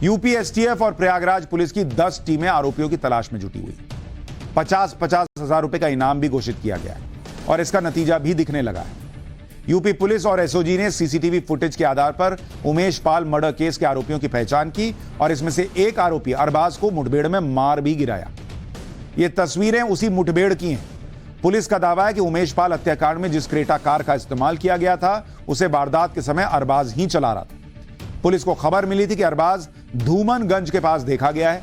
यूपी एसटीएफ और प्रयागराज पुलिस की 10 टीमें आरोपियों की तलाश में जुटी हुई। 50-50 हजार रुपए का इनाम भी घोषित किया गया है और इसका नतीजा भी दिखने लगा है। यूपी पुलिस और एसओजी ने सीसीटीवी फुटेज के आधार पर उमेश पाल मर्डर केस के आरोपियों की पहचान की और इसमें से एक आरोपी अरबाज को मुठभेड़ में मार भी गिराया। ये तस्वीरें उसी मुठभेड़ की हैं। पुलिस का दावा है कि उमेश पाल हत्याकांड में जिस क्रेटा कार का इस्तेमाल किया गया था उसे वारदात के समय अरबाज ही चला रहा था। पुलिस को खबर मिली थी कि अरबाज धूमनगंज के पास देखा गया है।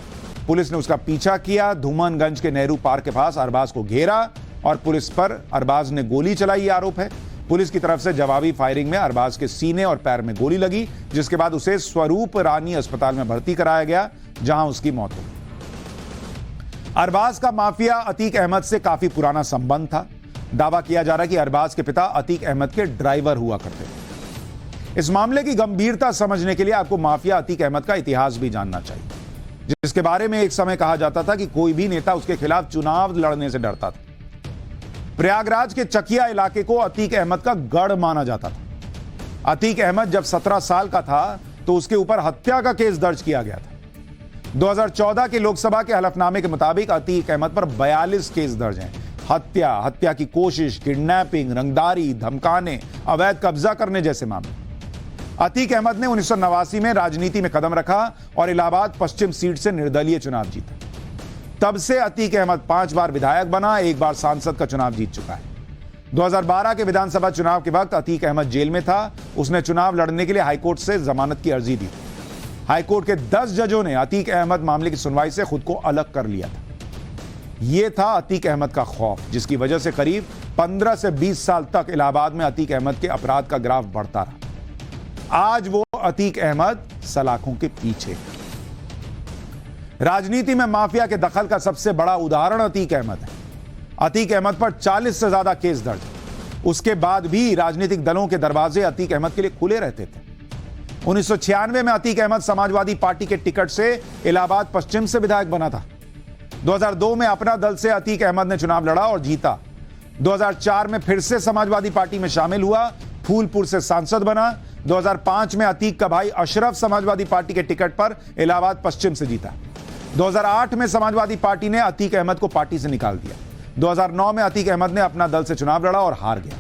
पुलिस ने उसका पीछा किया, धूमनगंज के नेहरू पार्क के पास अरबाज को घेरा और पुलिस पर अरबाज ने गोली चलाई, ये आरोप है। पुलिस की तरफ से जवाबी फायरिंग में अरबाज के सीने और पैर में गोली लगी, जिसके बाद उसे स्वरूप रानी अस्पताल में भर्ती कराया गया, जहां उसकी मौत हो गई। अरबाज का माफिया अतीक अहमद से काफी पुराना संबंध था। दावा किया जा रहा है कि अरबाज के पिता अतीक अहमद के ड्राइवर हुआ करते थे। इस मामले की गंभीरता समझने के लिए आपको माफिया अतीक अहमद का इतिहास भी जानना चाहिए। जिसके बारे में एक समय कहा जाता था कि कोई भी नेता उसके खिलाफ चुनाव लड़ने से डरता था। प्रयागराज के चकिया इलाके को अतीक अहमद का गढ़ माना जाता था। अतीक अहमद जब 17 साल का था तो उसके ऊपर हत्या का केस दर्ज किया गया था। 2014 के लोकसभा के हलफनामे के मुताबिक अतीक अहमद पर 42 केस दर्ज हैं। हत्या की कोशिश, किडनैपिंग, रंगदारी, धमकाने, अवैध कब्जा करने जैसे मामले। अतीक अहमद ने 1989 में राजनीति में कदम रखा और इलाहाबाद पश्चिम सीट से निर्दलीय चुनाव जीता। तब से अतीक अहमद 5 बार विधायक बना, 1 बार सांसद का चुनाव जीत चुका है। 2012 के विधानसभा चुनाव के वक्त अतीक अहमद जेल में था। उसने चुनाव लड़ने के लिए हाईकोर्ट से जमानत की अर्जी दी। हाईकोर्ट के 10 जजों ने अतीक अहमद मामले की सुनवाई से खुद को अलग कर लिया था। यह था अतीक अहमद का खौफ, जिसकी वजह से करीब 15 से 20 साल तक इलाहाबाद में अतीक अहमद के अपराध का ग्राफ बढ़ता रहा। आज वो अतीक अहमद सलाखों के पीछे। राजनीति में माफिया के दखल का सबसे बड़ा उदाहरण अतीक अहमद है। अतीक अहमद पर 40 से ज्यादा केस दर्ज है। उसके बाद भी राजनीतिक दलों के दरवाजे अतीक अहमद के लिए खुले रहते थे। 1996 में अतीक अहमद समाजवादी पार्टी के टिकट से इलाहाबाद पश्चिम से विधायक बना था। 2002 में अपना दल से अतीक अहमद ने चुनाव लड़ा और जीता। 2004 में फिर से समाजवादी पार्टी में शामिल हुआ, फूलपुर से सांसद बना। 2005 में अतीक का भाई अशरफ समाजवादी पार्टी के टिकट पर इलाहाबाद पश्चिम से जीता। 2008 में समाजवादी पार्टी ने अतीक अहमद को पार्टी से निकाल दिया। 2009 में अतीक अहमद ने अपना दल से चुनाव लड़ा और हार गया।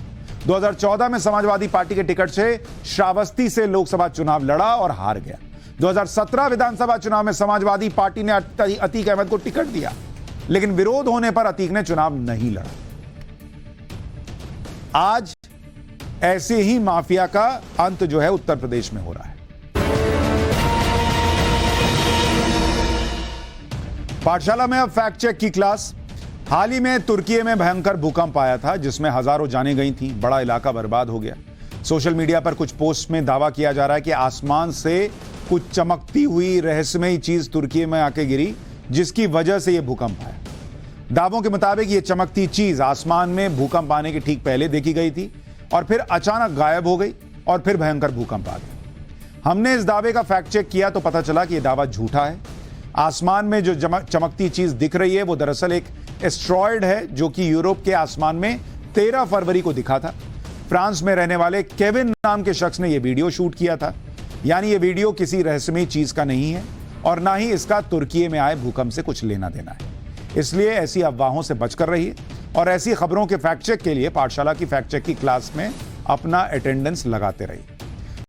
2014 में समाजवादी पार्टी के टिकट से श्रावस्ती से लोकसभा चुनाव लड़ा और हार गया। 2017 विधानसभा चुनाव में समाजवादी पार्टी ने अतीक अहमद को टिकट दिया, लेकिन विरोध होने पर अतीक ने चुनाव नहीं लड़ा। आज ऐसे ही माफिया का अंत जो है उत्तर प्रदेश में हो रहा है। पाठशाला में अब फैक्ट चेक की क्लास। हाल ही में तुर्की में भयंकर भूकंप आया था, जिसमें हजारों जानें गई थी, बड़ा इलाका बर्बाद हो गया। सोशल मीडिया पर कुछ पोस्ट में दावा किया जा रहा है कि आसमान से कुछ चमकती हुई रहस्यमयी चीज तुर्की में आके गिरी, जिसकी वजह से यह भूकंप आया। दावों के मुताबिक यह चमकती चीज आसमान में भूकंप आने के ठीक पहले देखी गई थी और फिर अचानक गायब हो गई और फिर भयंकर भूकंप आ गया। हमने इस दावे का फैक्ट चेक किया तो पता चला कि यह दावा झूठा है। आसमान में जो चमकती चीज दिख रही है वो दरअसल एक एस्ट्रॉयड है, जो कि यूरोप के आसमान में 13 फरवरी को दिखा था। फ्रांस में रहने वाले केविन नाम के शख्स ने यह वीडियो शूट किया था। यानी यह वीडियो किसी रहस्यमयी चीज का नहीं है और ना ही इसका तुर्की में आए भूकंप से कुछ लेना देना है। इसलिए ऐसी अफवाहों से बचकर रहिए और ऐसी खबरों के फैक्ट चेक के लिए पाठशाला की फैक्ट चेक की क्लास में अपना अटेंडेंस लगाते रहिए।